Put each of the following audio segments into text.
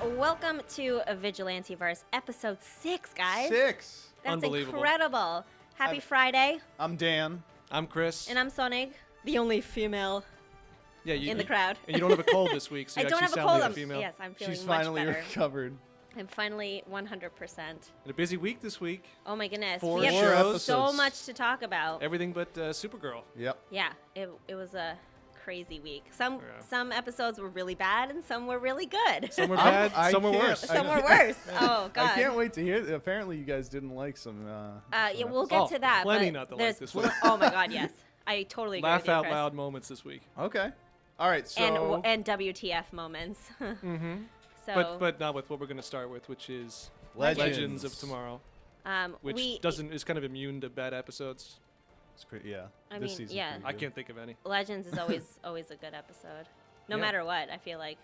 Welcome to a Vigilante-Verse, episode 6, guys. 6. That's Unbelievable. incredible. Happy Friday. I'm Dan. I'm Chris. And I'm Sonig, the only female in the crowd. And you don't have a cold this week, so I you don't actually have a sound cold. like a female. Yes, I'm feeling She's much finally better. recovered. I'm finally 100%. And a busy week this week. Oh my goodness. Four we have shows. so much to talk about. Everything but Supergirl. Yep. Yeah, it was a crazy week. Some episodes were really bad and some were really good. Some were bad, some were worse. Some were worse. Oh, God. I can't wait to hear. Apparently, you guys didn't like some. Yeah, we'll get to that. Plenty but not to like there's this week. Oh my God, yes. I totally agree with Laugh you, out Chris. loud moments this week. Okay. All right. So. And WTF moments. Mm-hmm. So, But not with what we're going to start with, which is Legends of Tomorrow, which is kind of immune to bad episodes. It's pretty, yeah. I this mean, season's yeah. pretty I good. can't think of any. Legends is always a good episode, no Yeah. matter what. I feel like.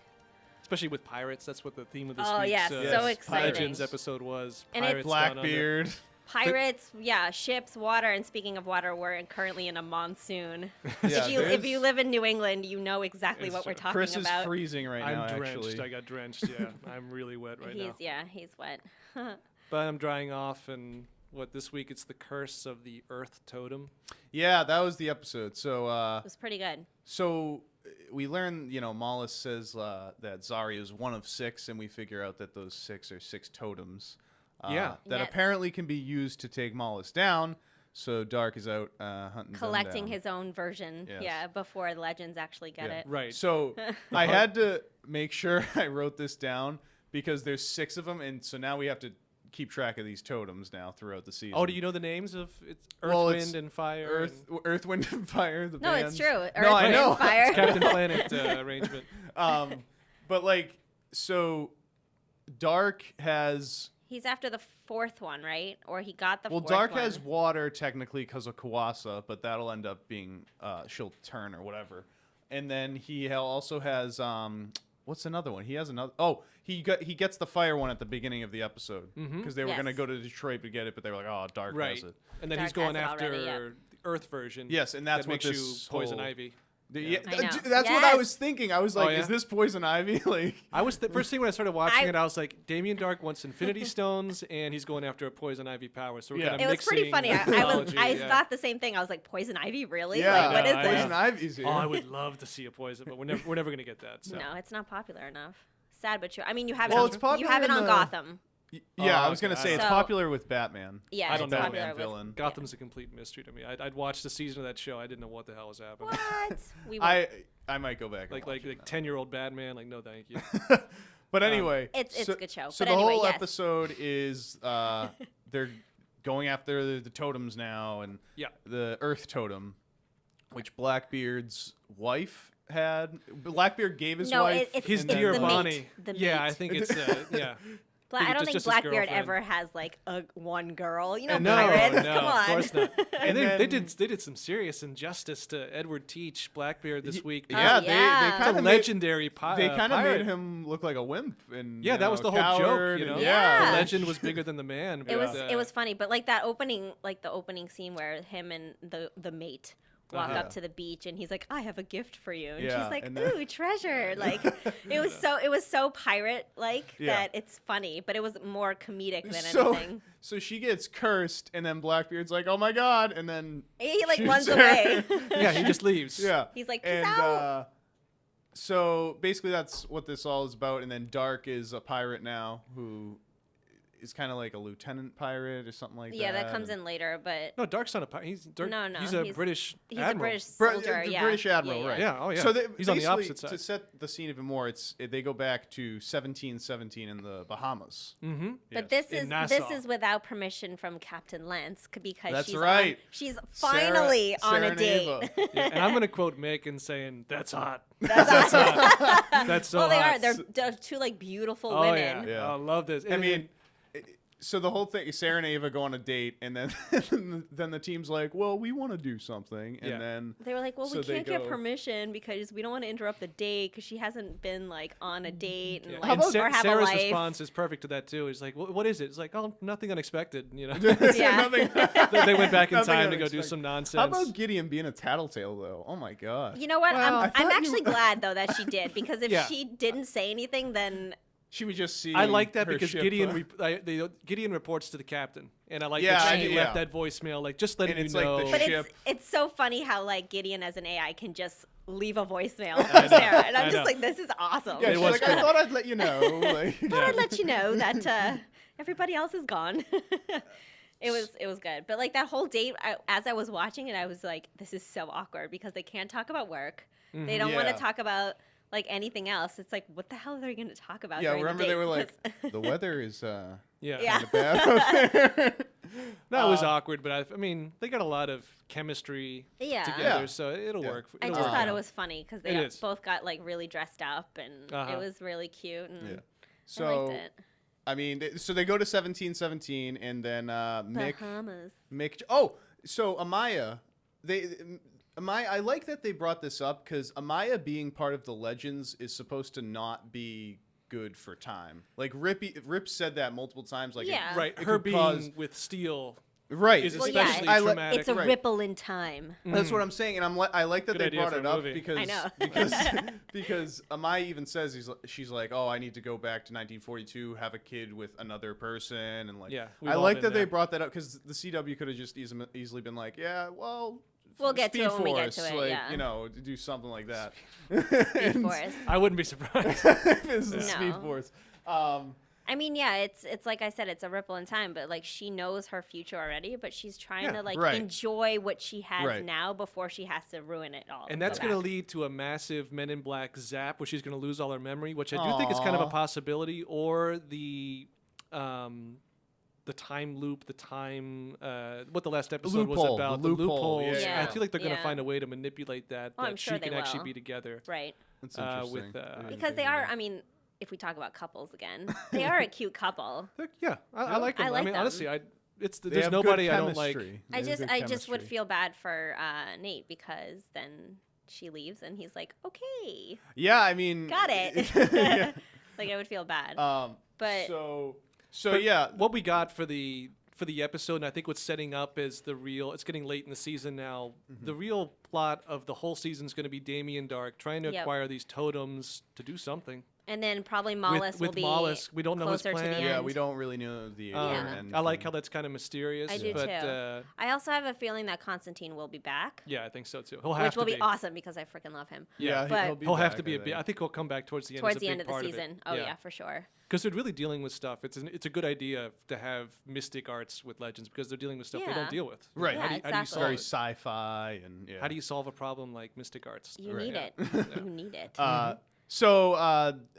Especially with pirates. That's what the theme of this Oh, week's yeah, so exciting. Legends episode was. And it's Pirates Down Under. Blackbeard. Pirates, yeah, ships, water, and speaking of water, we're currently in a monsoon. Yeah, if you live in New England, you know exactly It's what we're true. talking Chris about. is freezing right now. I'm drenched. Actually. I got drenched. Yeah, I'm really wet right now. He's wet. But I'm drying off, and this week it's the curse of the Earth Totem. Yeah, that was the episode. So. It was pretty good. So we learn, Mollis says that Zari is one of 6, and we figure out that those 6 are 6 totems. Yeah. That Yes. apparently can be used to take Mollis down. So Dark is out hunting them Collecting down. his own version, Yes. yeah, before the Legends actually get Yeah. it. Right. So I had to make sure I wrote this down because there's 6 of them, and so now we have to keep track of these totems now throughout the season. Oh, do you know the names of Earth, Well, Wind, it's and Fire? Earth, Wind, and Fire. The No, bands. it's true. Earth, I Wind, know. Fire. It's Captain Planet arrangement. But so Dark has. He's after the 4th one, right? Or he got the 4th one. Well, Dark has water technically because of Kawasa, but that'll end up being she'll turn or whatever. And then he also has what's another one? He has another. Oh, he gets the fire one at the beginning of the episode because they were gonna Yes. go to Detroit to get it, but they were like, oh, Dark Right. has it. And then Dark he's going has it after already, yeah. the Earth version. Yes, and that's that what makes this you Poison whole- Ivy. Yeah, I know. that's what I Yes. was thinking. I was like, yeah? is this Poison Ivy? I was the first thing when I started watching I- it, I was like, Damien Dark wants Infinity Stones, and he's going after a Poison Ivy power. So we're Yeah. kind It of was pretty funny. I mythology, thought the same thing. I was like, Poison Ivy, really? Yeah, Like, what is I this? know. Poison Ivy's here. Oh, I would love to see a Poison, but we're never gonna get that. So. No, it's not popular enough. Sad but true. I mean, you have Well, it. it's You popular have it in on the- Gotham. Yeah, I Oh, was gonna okay. say it's So- popular with Batman. Yeah, I don't it's know, popular Batman with villain. Gotham's a complete mystery to me. I'd watched the season of that show. I didn't know what the hell was happening. What? We won't. I might go back. And Like watch it now. 10-year-old Batman. Like, no, thank you. But anyway, It's a good show. So But the anyway, whole yes. episode is they're going after the totems now, and Yeah. the Earth totem, which Blackbeard's wife had. Blackbeard gave his No, wife it's His the dear mate. Bonnie. The yeah, mate. I think it's yeah. I don't think just his Blackbeard girlfriend. ever has like a one girl. You know, And No, pirates. no, Come on. of course not. And they then- did some serious injustice to Edward Teach, Blackbeard, this week. Yeah, because Oh, yeah. they he's kind a of legendary They kind of pirate. made him look like a wimp, and Yeah, that was the whole coward, joke. and- Yeah. The legend was bigger than the man. It was but, it was funny, but like that opening, like the opening scene where him and the mate walk Uh-huh. up to the beach, and he's like, "I have a gift for you," and Yeah, she's like, and then- "Ooh, treasure!" Like it was so pirate like Yeah. that it's funny, but it was more comedic than So, anything. so she gets cursed, and then Blackbeard's like, "Oh my god!" And then He like shoots runs her. away. yeah, he just leaves. Yeah, He's like, "Peace and out." so basically that's what this all is about. And then Dark is a pirate now who is kind of like a lieutenant pirate or something like Yeah, that comes and- in later, but No, Dark's not a pirate. He's No, He's a British he's admiral. a British Br- soldier. the Yeah, British admiral, right? Yeah, oh yeah. So He's on the basically, opposite side. To set the scene even more, they go back to 1717 in the Bahamas. Mm-hmm. But Yes. this In is Nassau. without permission from Captain Lance because That's she's right. she's finally on a Sarah date. Neva. Yeah, and I'm gonna quote Mick saying, "That's hot. That's hot. That's so well, they hot." are. They're two like beautiful Oh women. yeah. Yeah. I love this. I mean, so the whole thing, Sarah and Ava go on a date, and then then the team's like, "Well, we want to do something," and Yeah. then They were like, well, So we they can't get go- permission because we don't want to interrupt the date because she hasn't been like on a date and, Yeah. like, And or have Sarah's a life. response is perfect to that too. He's like, "What is it?" It's like, "Oh, nothing unexpected." You know, Yeah. Nothing- they went back in nothing time to go do unexpected. some nonsense. How about Gideon being a tattletale, though? Oh my god. You know what? Well, I I'm thought you actually were- glad though that she did because if Yeah. she didn't say anything, then She would just see. I like that her because ship, Gideon reports to the captain, and I like Yeah, that she yeah. left that voicemail, like just letting And it's you like know. the But ship. it's so funny how like Gideon as an AI can just leave a voicemail I for know, Sarah, and I'm I just know. like, this is awesome. Yeah, It she's was like, cool. I thought I'd let you know. Like, Thought I'd let you know that everybody else is gone. It was good, but like that whole date, as I was watching it, I was like, this is so awkward because they can't talk about work. They don't want Yeah. to talk about like anything else. It's like, what the hell are they going to talk about? yeah, during remember the they date? were like, Because- the weather is yeah. Yeah. kind of bad out there. No, it was awkward, but I mean, they got a lot of chemistry Yeah. together, Yeah. so it'll work. I It'll just work thought it out. was funny because It they is. both got like really dressed up, and Uh-huh. it was really cute. And Yeah. I So liked it. I mean, so they go to 1717, and then Bahamas. Mick. Oh, so Amaya, I like that they brought this up because Amaya being part of the Legends is supposed to not be good for time. Like Rip said that multiple times. Like Yeah. Right, it her could being cause- with Steel right. is Well, especially yeah, traumatic. It's a right. ripple in time. That's what I'm saying, and I like that Good they idea brought for it a up movie. because I know. because Amaya even says she's like, oh, I need to go back to 1942, have a kid with another person, and like, Yeah, we've I all like been that they there. brought that up because the CW could have just easily been like, yeah, well, We'll get to Speed it when we get Force, to it, like, yeah. you know, do something like that. Speed Force. I wouldn't be surprised. It's the No. Speed Force. I mean, yeah, it's like I said, it's a ripple in time, but like she knows her future already, but she's trying Yeah, to like right. enjoy what she has Right. now before she has to ruin it all. And go that's going to back. lead to a massive Men in Black zap where she's going to lose all her memory, which I do think is kind of a Aw. possibility, or the time loop, what the last episode was Loophole, about, the the loophole, loopholes. yeah. I feel like they're going to Yeah. find a way to manipulate that, Oh, that I'm sure she they can actually will. be together. Right. That's Uh, interesting. with, I didn't Because think they of are, that. I mean, if we talk about couples again, they are a cute couple. Yeah, I like them. I I, like mean, them. honestly, They there's have nobody good I don't like. chemistry. I They have good just would chemistry. feel bad for Nate because then she leaves and he's like, okay, Yeah, I mean, got it. yeah. Like I would feel bad. But- so But yeah, what we got for the episode, and I think what's setting up is it's getting late in the season now. Mm-hmm. The real plot of the whole season is going to be Damien Dark trying to Yep. acquire these totems to do something. And then probably Mollis will with be Mollis, we don't know his closer to the plan. end. yeah, we don't really know the Yeah. end. I like how that's kind of mysterious. I do but, too. I also have a feeling that Constantine will be back, yeah, I think so too. He'll have which will to be awesome because I freaking love him. Yeah, but- he'll He'll have back, to be I I think he'll come back towards the end. Towards as a the big end of the part season. Oh yeah, for sure. Because they're really dealing with stuff. It's a good idea to have mystic arts with Legends because they're dealing with stuff they Yeah. don't deal with. Right. Yeah, How do you exactly. solve very it? sci-fi and yeah. How do you solve a problem like mystic arts? You Right. need Yeah. it. You need it. So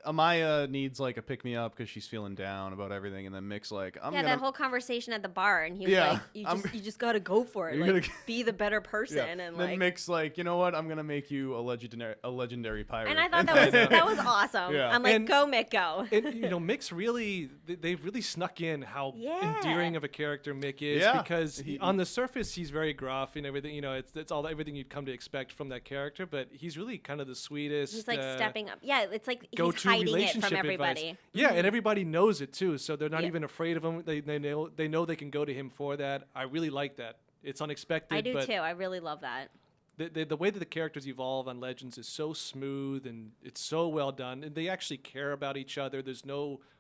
Amaya needs like a pick me up because she's feeling down about everything, and then Mick's like, I'm yeah, gonna that whole conversation at the bar, and he was Yeah, like, I'm- you just gotta go for it. You're Like, gonna- be the better person. yeah. And then like, Mick's like, you know what? I'm gonna make you a legendary pirate. and I thought that was awesome. Yeah. I'm like, And- go Mick, go. And Mick's really they've really snuck in how Yeah. endearing of a character Mick is Yeah. because on the surface he's very gruff and everything. It's all everything you'd come to expect from that character, but he's really kind of the sweetest. He's like stepping up. Yeah, it's like he's go-to hiding it relationship from advice. everybody. Yeah, and everybody knows it too, so they're not Yeah. even afraid of him. They know they can go to him for that. I really like that. It's unexpected. I do but too. I really love that. the way that the characters evolve on Legends is so smooth and it's so well done, and they actually care about each other.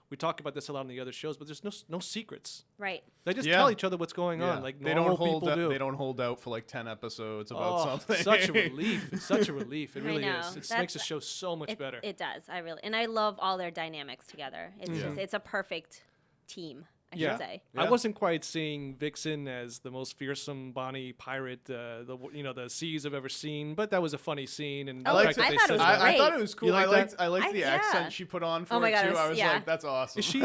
We talk about this a lot on the other shows, but there's no secrets. Right. They just Yeah. tell each other what's going Yeah. on, like they normal don't hold people out, do. They don't hold out for like 10 episodes about Oh, something. such a relief! It's such a relief. It I really know. is. It makes That's- the show so much better. It does. And I love all their dynamics together. It's Yeah. just it's a perfect team, I Yeah. should say. I Yeah. wasn't quite seeing Vixen as the most fearsome Bonnie pirate the seas have ever seen, but that was a funny scene. And Oh, the I fact that they thought it said was that- I thought great. it was cool. You like that? I liked the yeah. accent she put on for Oh my it God, too. it was- I was yeah. like, that's awesome. Is she?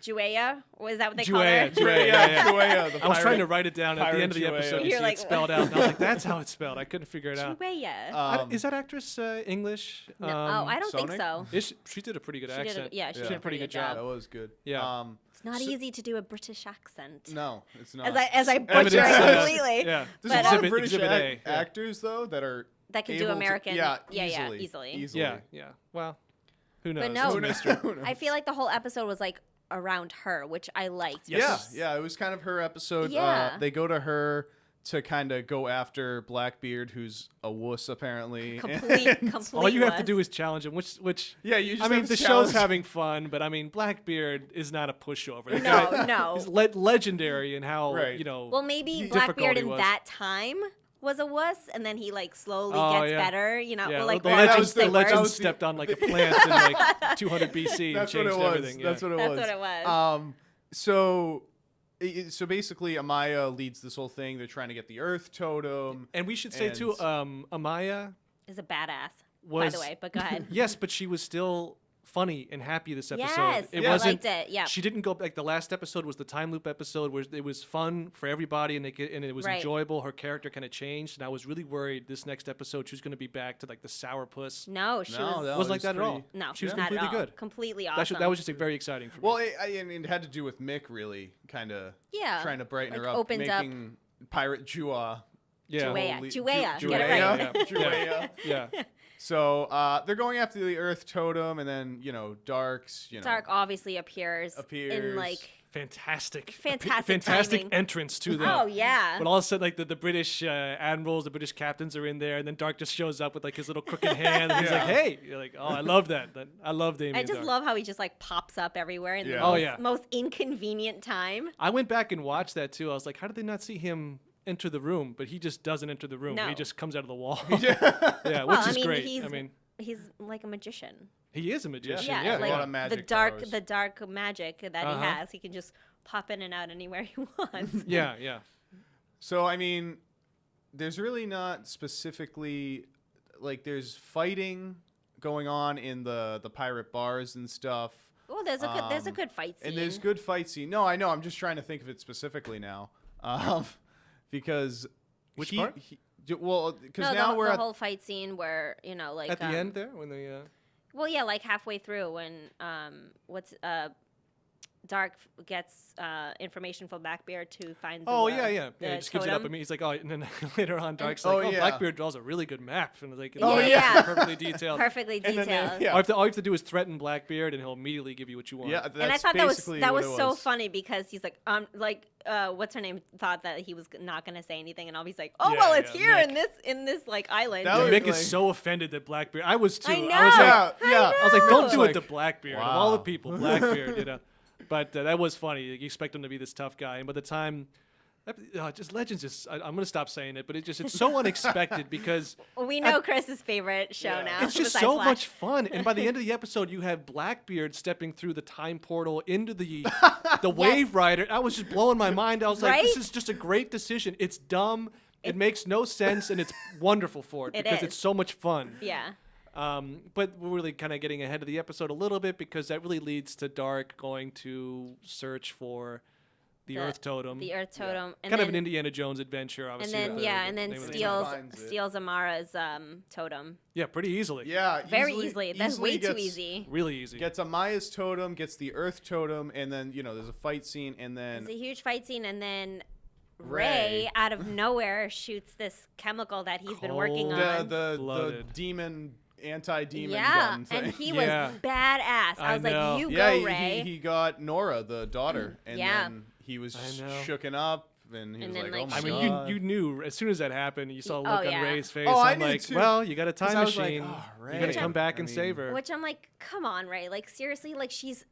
Juea? Was that what they call Juea, her? Juea. Yeah, the I was trying pirate. to write it down at the end of the Pirate episode. Juea. You You're see like, it spelled out, and I was like, "That's how it's spelled." I couldn't figure it out. Juea. Is that actress English? No, I don't think Sonic? so. She did a pretty good She did accent. yeah, she did a pretty good That job. was good. Yeah. It's not easy to do a British accent. No, it's not. As I butcher Evidence it of that. completely. Yeah. There's But, a lot of Exhibit- British Exhibit A, yeah. actors though that are That can do able to- American. yeah, easily. easily. Yeah. Well, who knows? But It's no, a Who knows? mystery. Who knows? I feel like the whole episode was like around her, which I liked. Yes. Yeah, it was kind of her episode. Yeah. They go to her to kind of go after Blackbeard, who's a wuss apparently. Complete All you have to wuss. do is challenge him, which Yeah, you just I mean, have the to show's challenge- having fun, but I mean, Blackbeard is not a pushover. The No, guy no. is legendary in how, Right. you know, Well, maybe difficult Blackbeard he in was. that time was a wuss, and then he like slowly Oh, gets yeah. better. You know, yeah, like the or that legends, was the the- it legends that works. was the- stepped on like a plant in like 200 BC and That's what changed it was. everything. That's yeah. what it That's was. what it was. So basically, Amaya leads this whole thing. They're trying to get the Earth Totem. And we should say too, Amaya Is a badass, was by the way. But go ahead. yes, but she was still funny and happy this episode. Yes, It I wasn't. liked it. Yeah. She didn't go like the last episode was the time loop episode where it was fun for everybody and it was Right. enjoyable. Her character kind of changed, and I was really worried this next episode she was going to be back to like the sourpuss. No, she No, was. that Wasn't like that at all. pretty- No, she was not completely at all. good. Completely awesome. That was just very exciting for me. Well, it had to do with Mick really kind of Yeah, trying to brighten like her up, opened up- making Pirate Jua. yeah. Juea. Ju- Juea. Ju- Get it Juea, right. yeah. Juea. yeah. So they're going after the Earth Totem, and then Dark's Dark obviously appears in Appears. like Fantastic Fantastic timing. entrance to them. oh yeah. But all of a sudden, like the British admirals, the British captains are in there, and then Dark just shows up with like his little crooked hand, and he's like, Yeah. "Hey!" You're like, "Oh, I love that. I love Damien I just Dark." love how he just like pops up everywhere in the Yeah. Oh, most, yeah. most inconvenient time. I went back and watched that too. I was like, "How did they not see him enter the room?" But he just doesn't enter the room. No. He just comes out of the wall. yeah, which Well, I is mean, great. he's I mean, he's like a magician. he is a magician. Yeah, Yeah, a like lot of magic the powers. dark magic that Uh-huh. he has. He can just pop in and out anywhere he wants. yeah. So I mean, there's really not specifically like there's fighting going on in the pirate bars and stuff. Well, there's a good fight scene. And there's good fight scene. No, I know. I'm just trying to think of it specifically now, because Which part? Well, because no, now we're the at whole fight scene where At the end there, when they. Well, yeah, like halfway through when Dark gets information from Blackbeard to find. Oh the, yeah. He the just gives it up totem. to me. He's like, "Oh," and then later on, Dark's Oh, like, "Oh, yeah. Blackbeard draws a really good map," and like, Oh, it's yeah. perfectly detailed. Perfectly And then detailed. they- yeah. All you have to do is threaten Blackbeard, and he'll immediately give you what you want. yeah. That's And I thought that was basically that what was it so funny because he's like what's her name thought that he was not gonna say anything, and Alvy's like, oh Yeah, well, it's yeah, here Mick. in this like island. That Yeah, was Mick like- is so offended that Blackbeard. I was too. I know. I was like, Yeah. I was like, don't Mick do was it to like, Blackbeard. Of all the wow. people, Blackbeard, But that was funny. You expect him to be this tough guy, and by the time, just Legends is. I'm gonna stop saying it, but it's so unexpected because Well, we know Chris's favorite show Yeah. now. it's just besides so Flash. much fun. And by the end of the episode, you have Blackbeard stepping through the time portal into the Wave Rider. I was just blowing my mind. I was like, this Right? is just a great decision. It's dumb. It makes no sense, and it's wonderful for it It because is. it's so much fun. Yeah. But we're really kind of getting ahead of the episode a little bit because that really leads to Dark going to search for the Earth Totem. The Earth Totem. And kind of then, an Indiana Jones adventure, and obviously. then with the and then name of the steals Finds it. steals Amara's totem. Yeah, pretty easily. Yeah. Very easily. That's way too gets- easy. Really easy. Gets Amaya's totem, gets the Earth Totem, and then there's a fight scene, and then It's a huge fight scene, and then Ray. Ray out of nowhere shoots this chemical that he's been working Cold. on. the Blooded. demon anti-demon Yeah, gun thing. and he Yeah. was badass. I I was know. like, "You yeah, go, he- Ray." He got Nora, the daughter, and Yeah. then he was I know. shooken up, and he And was then, like, "Oh like, my I she- mean, god!" you knew as soon as that happened, you saw a Oh, look on yeah. Ray's face. Oh, I I'm knew like, too. well, you got a time 'Cause I was like, machine. "Oh, You Ray." got to come back I and mean- save her. Which I'm like, come on, Ray. Like seriously, like she's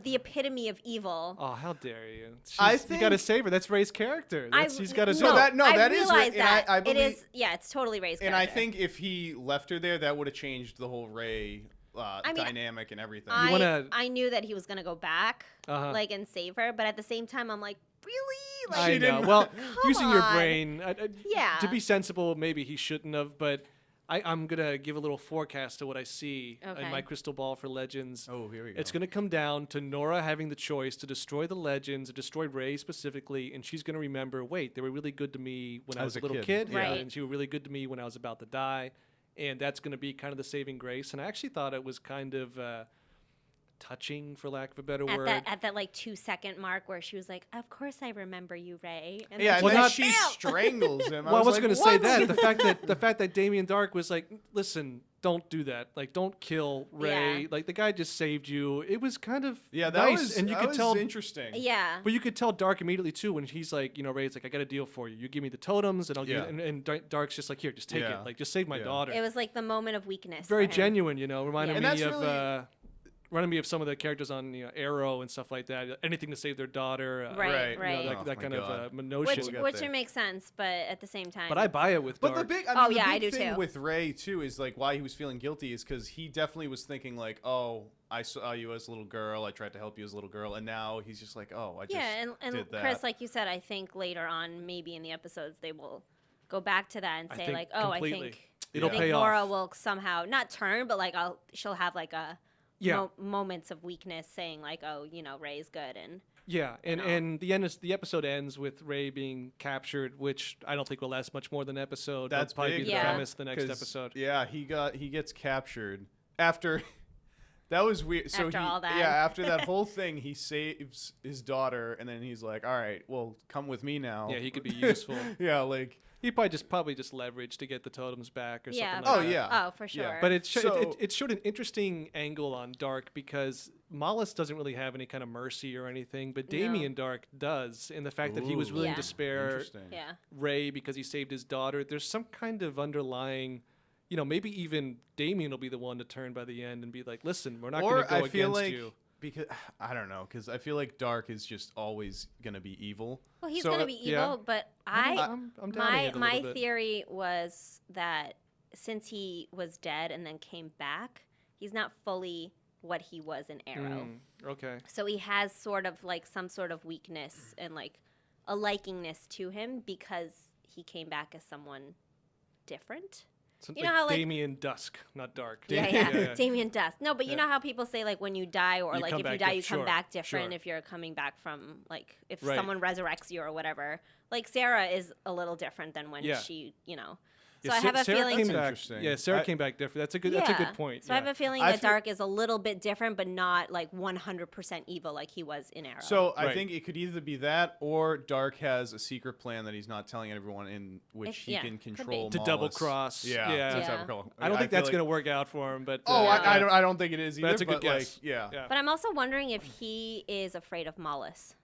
the epitome of evil. Oh, how dare you! I You got to think- save her. That's Ray's character. She's got to do No, it. that- no, I that is realize Ray, and I- that. I believe- it is. Yeah, it's totally Ray's and character. I think if he left her there, that would have changed the whole Ray mean, dynamic and everything. You wanna- I knew that he was gonna go back, Uh-huh. like and save her, but at the same time, I'm like, really? Like, I know. didn't- Well, Come using your on. brain, Yeah. to be sensible, maybe he shouldn't have. But I'm gonna give a little forecast to what I see in Okay. my crystal ball for Legends. Oh, here we go. It's gonna come down to Nora having the choice to destroy the Legends, or destroy Ray specifically, and she's gonna remember. Wait, they were really good to me when I As was a a little kid. kid, Right. and she was really good to me when I was about to die, and that's gonna be kind of the saving grace. And I actually thought it was kind of touching, for lack of a better word. at that like 2-second mark where she was like, "Of course I remember you, Ray." And yeah, and Well, then not- she strangles him. Well, I was like, going to say "What?" that the fact that Damien Dark was like, listen, don't do that. Like, don't kill Ray. Yeah. Like, the guy just saved you. It was kind of that nice, was and you that could was tell. interesting. Yeah. But you could tell Dark immediately too when he's like, Ray's like, I got a deal for you. You give me the totems, and I'll give. And Dark's just like, here, just take it. Like, just save my daughter. It was like the moment of weakness. Very for him. genuine, reminding Yeah. me And of. that's Reminding me of some of the characters on Arrow and stuff like that. Anything to save their daughter. Right. That kind of We'll notion. Which it makes sense, but at the same time. But I buy it with Dark. But the big, I do thing too. with Ray too is like why he was feeling guilty is because he definitely was thinking like, oh, I saw you as a little girl, I tried to help you as a little girl, and now he's just like, oh, I just and did that. Chris, like you said, I think later on, maybe in the episodes, they will go back to that and say like, oh, completely. I think It'll pay off. Nora will somehow not turn, but like she'll have like a moments of weakness, saying like, oh, Ray's good and. Yeah, and the episode ends with Ray being captured, which I don't think will last much more than an episode. That's That'll probably big, be the Yeah. premise the next 'Cause, episode. Yeah, he gets captured after. That was weird. So After all that. Yeah, after that whole thing, he saves his daughter, and then he's like, "All right, well, come with me now." Yeah, he could be useful. Yeah, like He probably just leveraged to get the totems back or Yeah. something like that. yeah. Oh, for sure. Yeah. But it So- showed an interesting angle on Dark because Mollis doesn't really have any kind of mercy or anything, but No. Damian Dark does. And the fact that he was Ooh. willing Yeah. to spare interesting. Yeah. Ray because he saved his daughter, there's some kind of underlying, maybe even Damian will be the one to turn by the end and be like, listen, we're not going Or to go I feel against like you. because I don't know, because I feel like Dark is just always gonna be evil. Well, he's So, gonna be evil, yeah. but I'm doubting it a my little bit. theory was that since he was dead and then came back, he's not fully what he was in Arrow. Okay. So he has sort of like some sort of weakness and like a likingness to him because he came back as someone different. So You know how, like- Damian Dusk, not Dark. Yeah. Damien Dust. No, but you know how people say like when you die or You like come if you back die you diff- come sure, back different sure. if you're coming back from like if Right. someone resurrects you or whatever. Like Sarah is a little different than when Yeah. she. So Yeah, I have a Sarah feeling. came That's back. interesting. Yeah, Sarah I- came back different. That's a good point. So I have a feeling I that feel- Dark is a little bit different, but not like 100% evil like he was in Arrow. So I Right. think it could either be that, or Dark has a secret plan that he's not telling everyone, in which he yeah, can could be. control To Mollis. double cross. Yeah, Yeah. to Yeah. double cross. I don't think feel that's like- going to work out for him, but Oh, No. I don't think it is either. That's a good but guess. Like, yeah. yeah. But I'm also wondering if he is afraid of Mollis,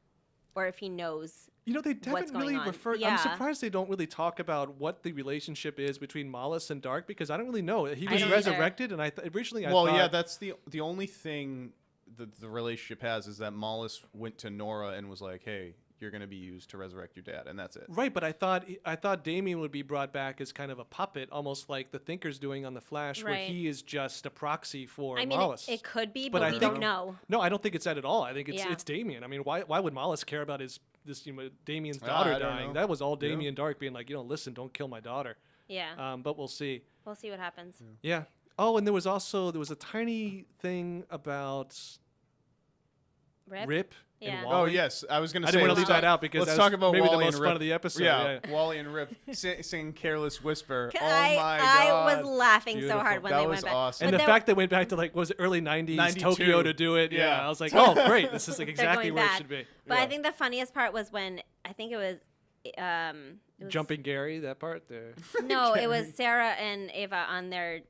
or if he knows. They what's haven't going really on. referred. Yeah. I'm surprised they don't really talk about what the relationship is between Mollis and Dark because I don't really know. He I was don't either. resurrected, and originally I Well, thought. yeah, that's the only thing that the relationship has is that Mollis went to Nora and was like, "Hey, you're gonna be used to resurrect your dad," and that's it. Right, but I thought Damien would be brought back as kind of a puppet, almost like the Thinker's doing on the Flash, where Right. he is just a proxy for I mean, Mollis. it could be, But but I we think- don't know. No, I don't think it's that at all. I think Yeah. it's Damien. I mean, why would Mollis care about Damien's Ah, daughter I don't dying? know. That was all Damien Dark being like, listen, don't kill my daughter. Yeah, But we'll see. we'll see what happens. Yeah. Oh, and there was a tiny thing about Rip Yeah. and Oh Wally. yes, I was gonna I say. didn't want to let's leave talk- that out because let's that's talk about maybe Wally the most and fun Rip. of the episode. Yeah, Yeah. Wally and Rip sing "Careless Whisper." Oh I my god, was laughing Beautiful. so hard when that they was went back. awesome. And But the there- fact they went back to was it early 90s 92. Tokyo to do it. Yeah. Yeah. I was like, oh, great. This is like They're exactly going where it back. should be. But Yeah. I think the funniest part was when I think it was Jumping Gary, that part there. No, it was Sarah and Ava on their.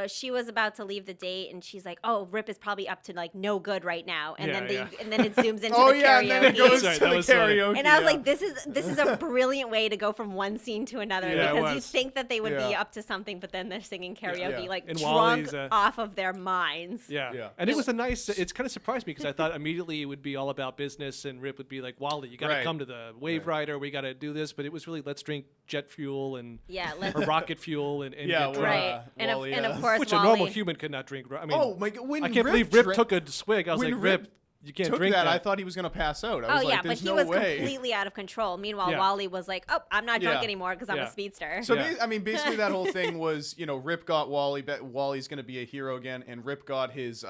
She was about to leave the date, and she's like, "Oh, Rip is probably up to like no good right now." And Yeah, then yeah. and then it zooms into Oh the yeah, karaoke. and then it goes That's to right, the that was funny. karaoke. And I was yeah. like, "This is a brilliant way to go from one scene to another Yeah, it because you was. think that they would be Yeah. up to something, but then they're singing karaoke Yeah. like And drunk Wally's, off of their minds." Yeah. Yeah. And it was a nice, it's kind of surprised me because I thought immediately it would be all about business and Rip would be like, Wally, you got to Right. come to the Wave Rider. We got to do this. But it was really, let's drink jet fuel and Yeah, or rocket fuel and Yeah, get well, drunk. right. And Wally, of yeah. course, Which Wally, a normal human could not drink. I mean, oh my god, when I can't believe Rip drank- took a swig. I was when like, Rip Rip, you can't took drink that, that. I thought he was gonna pass out. I Oh was yeah, like, but "There's he no was way." completely out of control. Meanwhile, Yeah. Wally was like, "Oh, I'm not drunk Yeah. anymore because I'm Yeah. a speedster." So Yeah. I mean, basically that whole thing was, Rip got Wally. Wally's gonna be a hero again, and Rip got his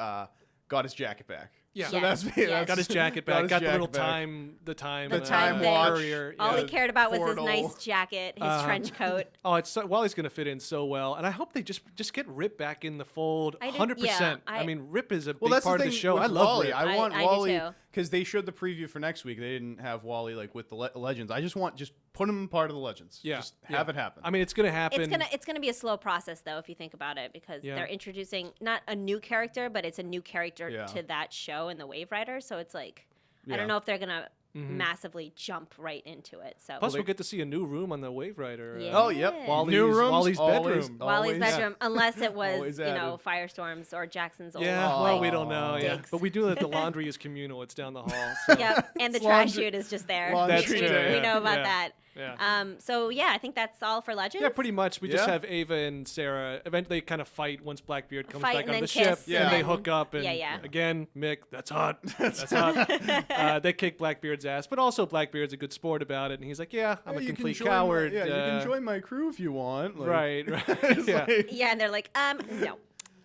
jacket back. Yeah. So Yes. that's Yes. got his jacket back. his Got the little jacket back. time. The The time thing. watch. courier, All yeah. he cared about was his portal. nice jacket, his trench coat. Oh, it's Wally's gonna fit in so well, and I hope they just get Rip back in the fold, I do- 100%. yeah, I mean, Rip is a Well, big that's part the of thing the show. with I love Wally. Rip. I want I do Wally too. because they showed the preview for next week. They didn't have Wally like with the Legends. I just put him part of the Legends. Yeah, just have it happen. I mean, it's gonna happen. It's gonna be a slow process though, if you think about it, because they're introducing not a new character, but it's a new character to that show in the Wave Rider. So it's like I don't know if they're gonna massively jump right into it. So Plus, we'll get to see a new room on the Wave Rider. Yeah. Oh, yep. Wally's always, bedroom. Wally's always- bedroom, unless it was Always Firestorm's or Jackson's old. Yeah, Oh. well, we don't know. Yeah, Digs. but we do that the laundry is communal. It's down the hall. So. Yep, and the It's trash laundry- chute is just there. laundry That's true, day. We yeah. know about Yeah. that. Yeah. So yeah, I think that's all for Legends. Yeah, pretty much. We just Yeah. have Ava and Sarah. Eventually, kind of fight once Blackbeard comes Fight back and on then the ship, kiss and and they then- hook up. And Yeah. again, Mick, that's hot. That's hot. They kick Blackbeard's ass, but also Blackbeard's a good sport about it, and he's like, "Yeah, I'm a You can complete join my- coward." you can join my crew if you want. Like, Right. it's yeah. like- Yeah, and they're like, no.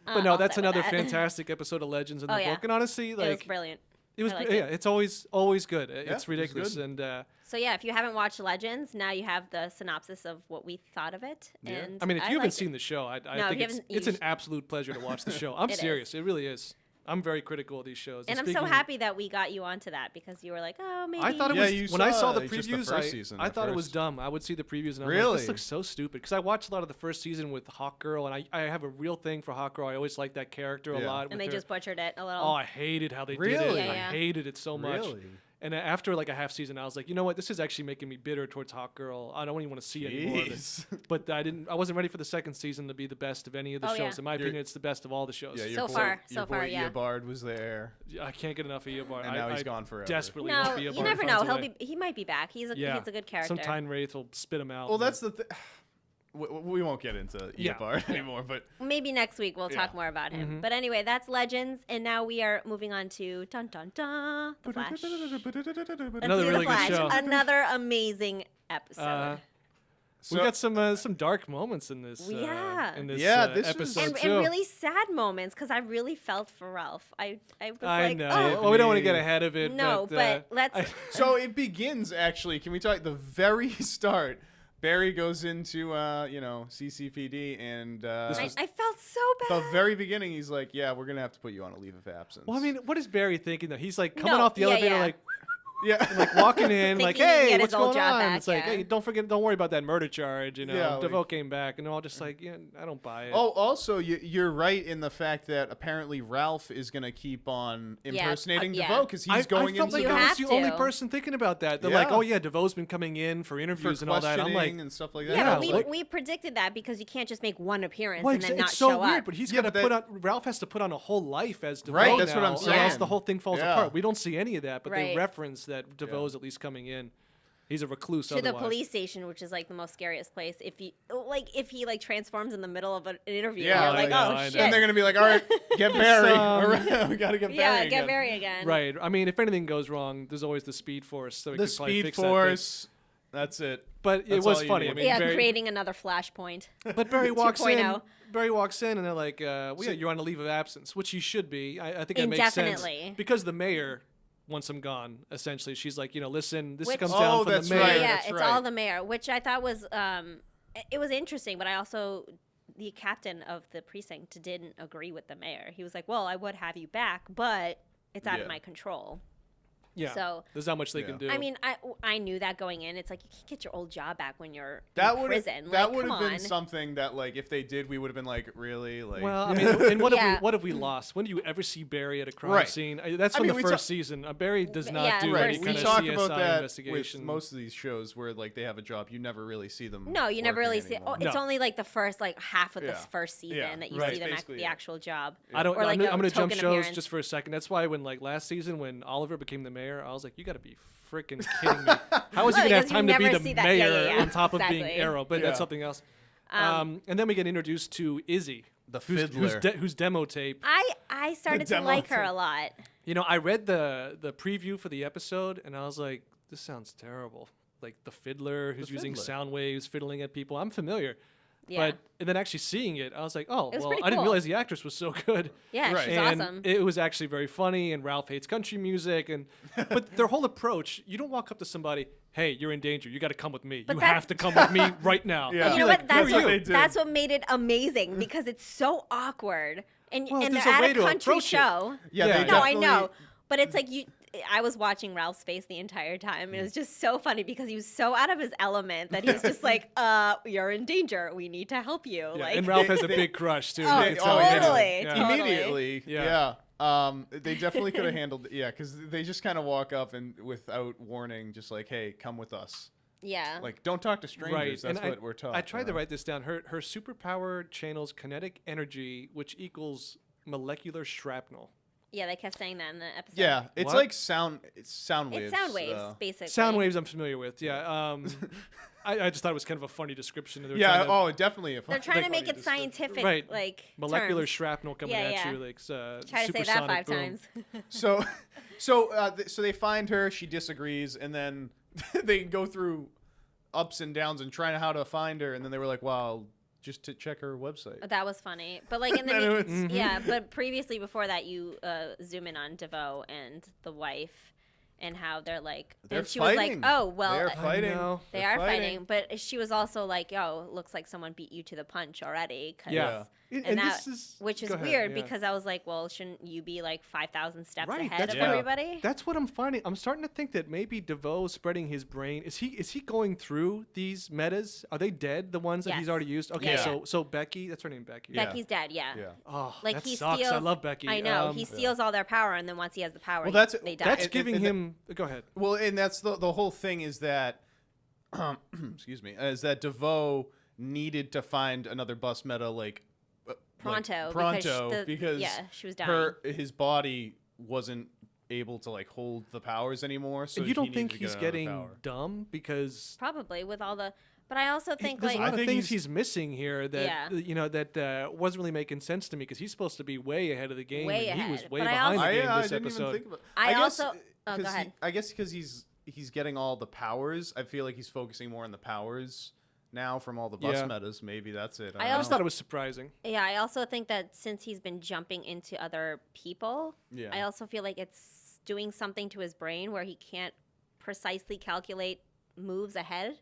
But no, I'll that's sit with another that. fantastic episode of Legends in Oh, the yeah. book, and honestly, It was like brilliant. it was, I liked yeah, it. it's always good. It's it was ridiculous, good. and So yeah, if you haven't watched Legends, now you have the synopsis of what we thought of it. Yeah. And I mean, if you haven't liked seen it. the show, I No, if think you it's haven't- you an should- absolute pleasure to watch the show. I'm It is. serious, it really is. I'm very critical of these shows. And I'm so speaking- happy that we got you onto that because you were like, oh, maybe. I thought it Yeah, was you when I saw the saw just the previews. first season I at thought it was first. dumb. I would see the previews and I'm like, Really? this looks so stupid because I watched a lot of the first season with Hawkgirl, and I have a real thing for Hawkgirl. I always liked that character a Yeah. lot. And with they her. just butchered it a little. Oh, I hated how they did Really? it. Yeah, yeah. I hated it so much. Really? And after like a half season, I was like, you know what? This is actually making me bitter towards Hawkgirl. I don't even want to see any more of it. Jeez. But I wasn't ready for the second season to be the best of any of the Oh, shows. yeah. In my opinion, it's the best of all the shows. Yeah, So far, yeah. Eobard was there, I can't get enough of Eobard. and now I he's gone forever. desperately no, hope Eobard you never finds know. a way. He might be back. He's a good character. Some Time Wraith will spit him out. Well, that's the thing. We won't get into Yeah. Eobard anymore, but Maybe next week we'll talk Yeah. more about him. Mm-hmm. But anyway, that's Legends, and now we are moving on to dun dun dun, The Flash. Let's Another do really The good Flash. show. Another amazing episode. We got some dark moments in this. Yeah. In this Yeah, this was- episode and too. really sad moments because I really felt for Ralph. I was I like, know. oh, Well, we don't want to get ahead of it. no, but let's. so it begins actually. Can we talk the very start? Barry goes into CCPD, and I felt so bad. the very beginning, he's like, "Yeah, we're gonna have to put you on a leave of absence." Well, I mean, what is Barry thinking though? He's like coming No, off the yeah, elevator, yeah. like yeah, walking in, like, Thinking he can "Hey, get what's his old going job on?" back, It's like, yeah. "Hey, don't worry about that murder charge." You know, Yeah, like- DeVoe came back, and they're all just like, "Yeah, I don't buy it." Oh, also, you're right in the fact that apparently Ralph is going to keep on impersonating yeah. DeVoe because he's going I felt into like You I have was the only to. person thinking about that. They're like, Yeah. "Oh yeah, DeVoe's been coming in for for interviews and all that." I'm like, questioning and stuff like that. yeah, Yeah, but what- we predicted that because you can't just make one appearance well, and then not it's so show weird, up. but he's Yeah, got to but put that- on. Ralph has to put on a whole life as DeVoe Right, that's what now, I'm or else saying. the whole thing falls Yeah. apart. We don't see any of that, but they Right. reference that DeVoe's at least coming in. He's a recluse. To the otherwise. police station, which is like the most scariest place. If he transforms in the middle of an interview, Yeah, you're like, I know, oh I know. shit. And they're going to be like, "All right, get Barry. So- All right, we got to get Barry yeah, again." get Barry again. Right. I mean, if anything goes wrong, there's always the Speed Force. So we The could probably Speed fix that thing. Force. That's it. But it That's was all you funny. need. I mean, Yeah, Barry, creating another flashpoint. but Barry walks in. 2.0. Barry walks in, and they're like, "Well, yeah, you're on a leave of absence," which he should be. I think that makes sense Indefinitely. because the mayor wants him gone. Essentially, she's like, listen, this Which- comes Oh, down from that's the mayor. right. Yeah, that's it's right. all the mayor, which I thought was it was interesting, but I also the captain of the precinct didn't agree with the mayor. He was like, "Well, I would have you back, but it's out Yeah. of my control." Yeah. So There's not much they Yeah. can do. I mean, I knew that going in. It's like you can't get your old job back when you're That in would prison. that like, would come have been on. something that like if they did, we would have been like, really, like. well, I mean, and what Yeah. have we lost? When do you ever see Barry at a crime Right. scene? That's I from mean, the we first ta- season. Barry does not Yeah, do first any Right, we kind of talk CSI about that investigation. with most of these shows where like they have a job. You never really see them. No, you never working really see. anymore. Oh, it's No. only like the first half of the Yeah. first season Yeah. that you Right. see them Basically, the yeah. actual job. I don't. Or like I'm a going to jump token shows appearance. just for a second. That's why when like last season when Oliver became the mayor, I was like, you got to be freaking kidding me. How is he Well, going to have because you time to be never the see that. mayor Yeah, yeah, on top of being exactly. Arrow? But Yeah. that's something else. And then we get introduced to Izzy, The who's fiddler. who's demo tape. I started to demo like her tape. a lot. I read the preview for the episode, and I was like, this sounds terrible. Like the fiddler who's using fiddler. sound waves, fiddling at people. I'm familiar. Yeah. But and then actually seeing it, I was like, oh, It was well, pretty I didn't cool. realize the actress was so good. Yeah, Right. she's And awesome. it was actually very funny, and Ralph hates country music, but their whole approach, you don't walk up to somebody, hey, you're in danger, you got to come with me. But You that's- have to come with me right now. Yeah. I'd You be know like, what? That's "Who are what you?" they did. that's what made it amazing because it's so awkward, and Well, and there's they're a at way a to country approach it. show. Yeah, Yeah. they No, I definitely- know, but it's like I was watching Ralph's face the entire time, and it was just so funny because he was so out of his element that he was just like, you're in danger. We need to help you. Yeah, Like, and Ralph has a big crush, too. Oh, You can tell he did it. totally, Yeah. totally. Immediately. Yeah. They definitely could have handled it. Yeah, because they just kind of walk up and without warning, just like, hey, come with us. yeah. Like, don't talk to strangers. Right. That's and what we're taught. I tried to write this down. Her superpower channels kinetic energy, which equals molecular shrapnel. Yeah, they kept saying that in the episode. Yeah, it's What? like sound. It's sound waves. It's sound waves, basically. Sound waves I'm familiar with, yeah. I just thought it was kind of a funny description. They were Yeah. trying to- Definitely. They're trying to make it scientific, Right. like molecular terms. shrapnel coming Yeah, at yeah. you, like Try to say that 5 times. So they find her. She disagrees, and then they go through ups and downs and trying how to find her. And then they were like, "Wow, just to check her website." That was funny, but like in the Then it was- yeah, but previously before that, you zoom in on DeVoe and the wife, and how they're like, They're and she was like, fighting. "Oh well, They're I fighting. know. they They're are fighting," but she was also like, "Yo, looks like someone beat you to the punch already." 'Cause, Yeah. and that, this is, which is go ahead, weird yeah. because I was like, "Well, shouldn't you be like 5,000 steps Right, ahead of Yeah. everybody?" That's what I'm finding. I'm starting to think that maybe DeVoe spreading his brain. Is he going through these metas? Are they dead? The ones that he's Yes. already used? Okay, Yeah. so Becky, that's her name, Becky. Yeah. Becky's dead. Yeah. Yeah. Oh, Like that he sucks. steals. I love Becky. I know he steals all their power, and then once he has the power, Well, that's- they die. That's And- giving and him. Go ahead. Well, and that's the whole thing is that, excuse me, is that DeVoe needed to find another bus meta like Pronto, pronto because yeah, she was dying. his body wasn't able to like hold the powers anymore. So And you don't he needed think to get he's another getting power. dumb because Probably with all the, but I also think there's like a lot I of think things he's- he's missing here that Yeah. that wasn't really making sense to me because he's supposed to be way ahead of the game. Way and he was ahead. way But I behind also- the game I this didn't episode. even think about. I guess, also- oh, go 'cause ahead. I guess because he's getting all the powers. I feel like he's focusing more on the powers now from all the bus Yeah. metas. Maybe that's it. I I don't just know. thought it was surprising. yeah, I also think that since he's been jumping into other people, Yeah. I also feel like it's doing something to his brain where he can't precisely calculate moves ahead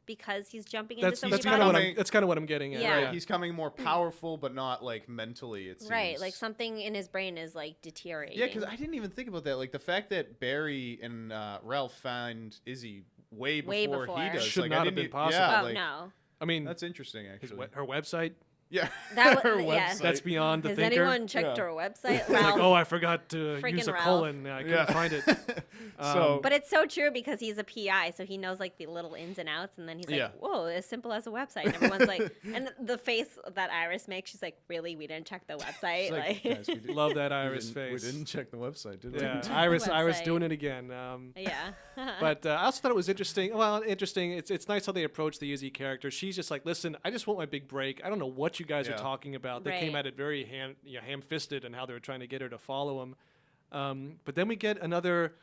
because he's jumping into That's so that's many kind of what bodies. I'm that's kind of what I'm getting at. Yeah. Right, he's coming more powerful, but not like mentally. It seems. Right, like something in his brain is like deteriorating. Yeah, because I didn't even think about that. Like the fact that Barry and Ralph find Izzy way Way before he before. does. Should like, not I have didn't been e- possible. Yeah, oh like, no, I mean, that's interesting actually. her website. Yeah, That her was- yeah. website. That's beyond the has thinker. anyone checked Yeah. her website? It's like, Ralph? oh, I forgot to use Freaking a Ralph. colon. I couldn't Yeah. find it. So- But it's so true because he's a PI, so he knows like the little ins and outs, and then he's like, Yeah. "Whoa, as simple as a website." And everyone's like, and the face that Iris makes, she's like, "Really, we didn't check the website?" It's like, guys, we did- Love that we Iris didn't- face. We didn't check the website, did we? Yeah, Check the Iris website. doing it again. yeah. But I also thought it was interesting. Well, interesting. It's nice how they approach the Izzy character. She's just like, listen, I just want my big break. I don't know what you guys Yeah. are talking about. They came Right. at it very ham-fisted and how they were trying to get her to follow him. But then we get another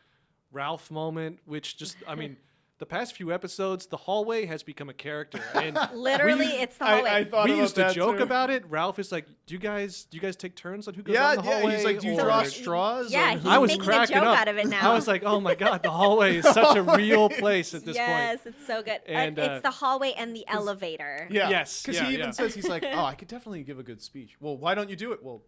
Ralph moment, which just, I mean, the past few episodes, the hallway has become a character. And Literally, it's the hallway. I thought we about used to that joke too. about it. Ralph is like, do you guys take turns on who goes Yeah, down the hallway? He's like, do you Or- draw So- straws? yeah, on he's who- I was making a cracking joke up. out of it now. I was like, oh my god, the hallway is such a real place at this yes, point. it's so good. And, It's the hallway and the elevator. Yeah. Yes, Because yeah, he even yeah. says, he's like, oh, I could definitely give a good speech. Well, why don't you do it? Well,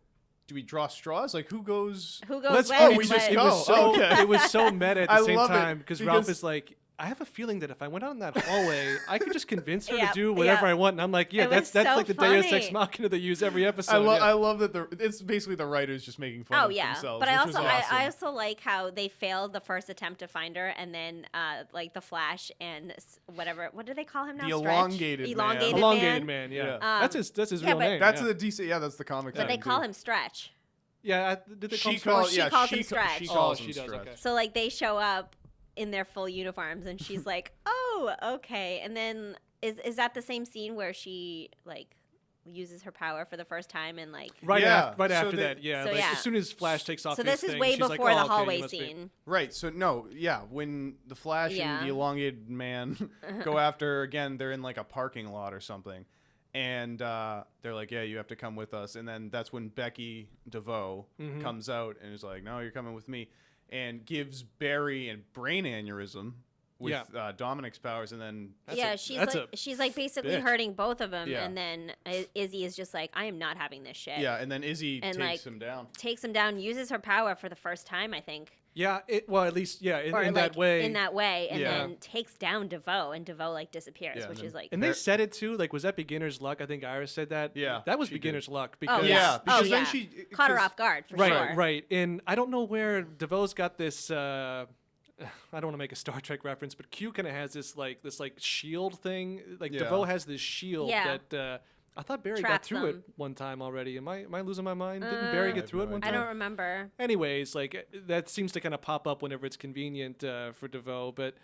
do we draw straws? Like, who goes? Who Well, goes that's when? funny. we It just was, go. it was so Oh, okay. it was so meta at the I same love it, time because Ralph because- is like, I have a feeling that if I went out in that hallway, I could just convince her Yeah, to do whatever yeah. I want. And I'm like, yeah, It that's was so like the Deus Ex funny. Machina they use every episode. I yeah. love that it's basically the writers just making fun Oh of yeah, themselves. but I which also was awesome. I also like how they failed the first attempt to find her, and then like the Flash and whatever. What do they call him now? The Stretch? elongated man. elongated Elongated man, yeah. Yeah. that's his yeah, real but- name. That's yeah. the DC. Yeah, that's the comic. But name, they call too. him Stretch. Yeah, did they call She him calls. Stretch? She Yeah, calls him she Stretch. She Oh, calls she him does, Stretch. okay. So like they show up in their full uniforms, and she's like, "Oh, okay." And then is that the same scene where she like uses her power for the first time and like? Right, Yeah, right so after they- that, yeah. So like, yeah. as soon as Flash takes off So his this is thing, way she's before like, the "Oh, okay, you hallway must be." scene. Right. So no, yeah, when the Flash Yeah. and the elongated man go after her again, they're in like a parking lot or something, and they're like, "Yeah, you have to come with us." And then that's when Becky DeVoe Mhm. comes out and is like, "No, you're coming with me," and gives Barry a brain aneurysm with Dominic's powers, and then Yeah, that's she's like basically bitch. hurting both of them, Yeah. and then Izzy is just like, "I am not having this shit." yeah, and then Izzy And, takes like, him down. Takes him down, uses her power for the first time, I think. Yeah, well, at least, in like, that way. In that way, and then takes down DeVoe, and DeVoe like disappears, which is like. And they said it too. Like, was that beginner's luck? I think Iris said that. Yeah, that was beginner's luck Oh because yeah, because then she caught her off guard for sure. Right. And I don't know where DeVoe's got this. I don't want to make a Star Trek reference, but Q kind of has this shield thing. Like DeVoe has this shield that. I thought Barry got through it one time already. Am I losing my mind? Didn't Barry get through it one time? I don't remember. Anyways, like that seems to kind of pop up whenever it's convenient for DeVoe, but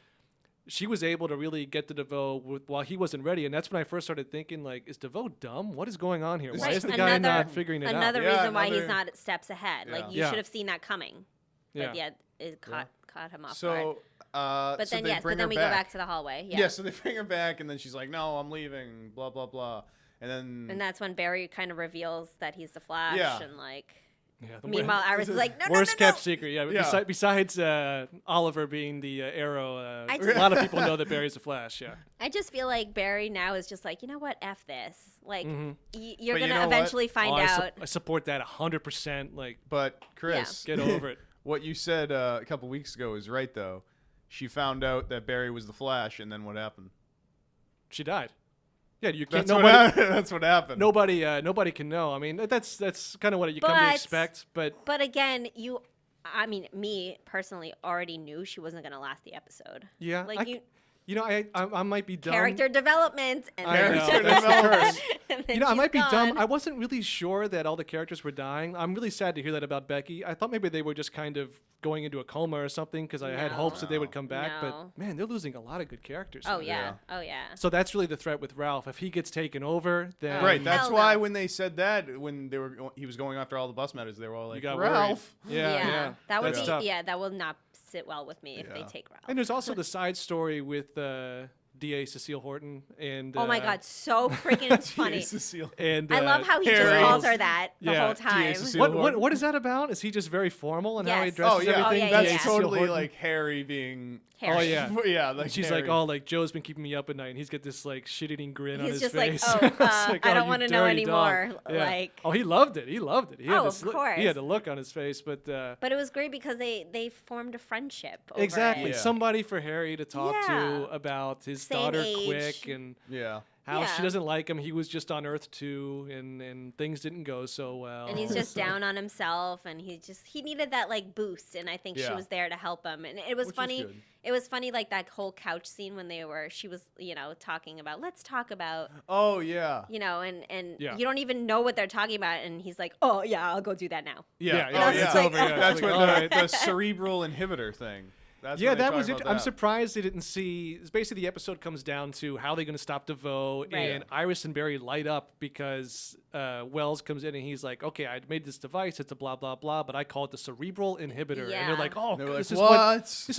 she was able to really get to DeVoe while he wasn't ready, and that's when I first started thinking, like, is DeVoe dumb? What is going on here? Why is the guy not figuring it out? Another reason why he's not steps ahead. Like, you should have seen that coming. But it caught him off guard. But then we go back to the hallway. Yeah, so they bring her back, and then she's like, no, I'm leaving, blah, blah, blah. And that's when Barry kind of reveals that he's the Flash, and like. Yeah, meanwhile, Iris is like, no. Worst kept secret. Yeah. Besides Oliver being the Arrow, a lot of people know that Barry's the Flash. Yeah. I just feel like Barry now is just like, you know what, F this. Like, you're gonna eventually find out. I support that 100%. Like, but Chris, get over it. What you said a couple weeks ago is right though. She found out that Barry was the Flash, and then what happened? She died. Yeah, you can't. That's what happened. Nobody can know. I mean, that's kind of what you come to expect. But again, me personally already knew she wasn't gonna last the episode. Yeah, like I might be dumb. Character development. And character development. I might be dumb. I wasn't really sure that all the characters were dying. I'm really sad to hear that about Becky. I thought maybe they were just kind of going into a coma or something because I had hopes that they would come back. But man, they're losing a lot of good characters. Oh yeah. So that's really the threat with Ralph. If he gets taken over, then right. That's why when they said that, when he was going after all the bus matters, they were all like, Ralph. Yeah. That would be tough. That will not sit well with me if they take Ralph. And there's also the side story with DA Cecile Horton and oh my god, so freaking funny. Cecile. And I love how he just calls her that the whole time. What is that about? Is he just very formal in how he dresses everything? That's totally like Harry being Harry. Oh yeah, yeah. Like she's Harry. like Joe's been keeping me up at night, and he's got this like shit-eating grin on his face. He's just like, I don't want to know anymore. Yeah. Like, he loved it. He loved it. Of course. He had a look on his face, but it was great because they formed a friendship. Over exactly, it. somebody for Harry to talk to about his daughter Quick and how she doesn't like him. He was just on Earth too, and things didn't go so well. And he's just down on himself, and he needed that like boost, and I think she was there to help him. And it was funny. It was funny, like that whole couch scene when she was talking about, let's talk about. Oh yeah. And you don't even know what they're talking about, and he's like, oh yeah, I'll go do that now. Yeah. It's over. That's what the cerebral inhibitor thing. That was it. I'm surprised they didn't see. Basically, the episode comes down to how they're going to stop DeVoe, and Iris and Barry light up because Wells comes in and he's like, "Okay, I made this device. It's a blah blah blah, but I call it the cerebral inhibitor." Yeah. And they're like, "Oh, this is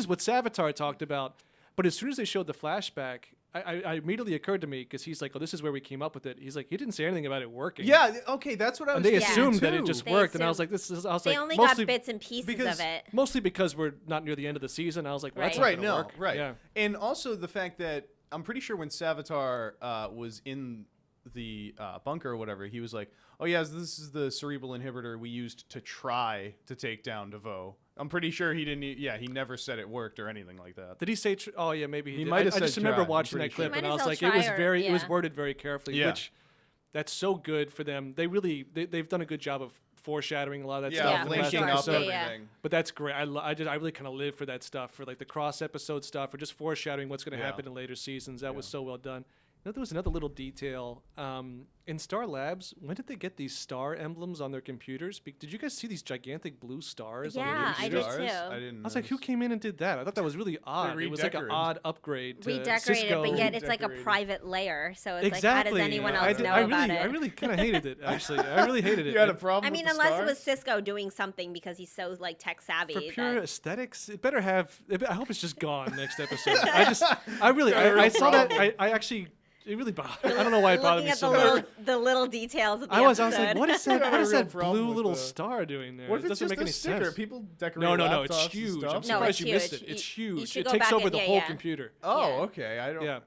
what Savitar talked about." But as soon as they showed the flashback, I immediately occurred to me because he's like, "Oh, this is where we came up with it." He's like, "He didn't say anything about it working." Yeah, okay, that's what I was. And they assumed that it just worked, and I was like, They only got bits and pieces of it. Mostly because we're not near the end of the season. I was like, well, that's right, not gonna work. Right. Yeah. And also the fact that I'm pretty sure when Savitar was in the bunker or whatever, he was like, "Oh yeah, this is the cerebral inhibitor we used to try to take down DeVoe." I'm pretty sure he didn't. He never said it worked or anything like that. Did he say? Oh yeah, maybe he did. Might have said I just remember try. watching that clip, and I was like, it was worded very carefully, which that's so good for them. They've done a good job of foreshadowing a lot of that stuff, linking up everything. But that's great. I really kind of live for that stuff, for like the cross episode stuff, or just foreshadowing what's going to happen in later seasons. That was so well done. There was another little detail. In Star Labs, when did they get these star emblems on their computers? Did you guys see these gigantic blue stars on their computers? I did too. I didn't. I was like, who came in and did that? I thought that was really odd. It was like an odd upgrade to redecorated, Cisco. but yet it's like a private layer. So it's like, how does anyone else know about it? I really kind of hated it, actually. I really hated it. You had a problem with the unless it was Cisco doing something because he's so like tech savvy. For pure aesthetics, it better have. I hope it's just gone next episode. I saw that. I actually really bothered. I don't know why it bothered me so much. Looking at the little details of the episode. I was like, what is that? What is that blue little the... star doing there? What if it doesn't it's just make any sticker? sense. People decorate. No, it's huge. I'm surprised you missed it. It's huge. It takes over the whole computer. Oh, okay. I don't know.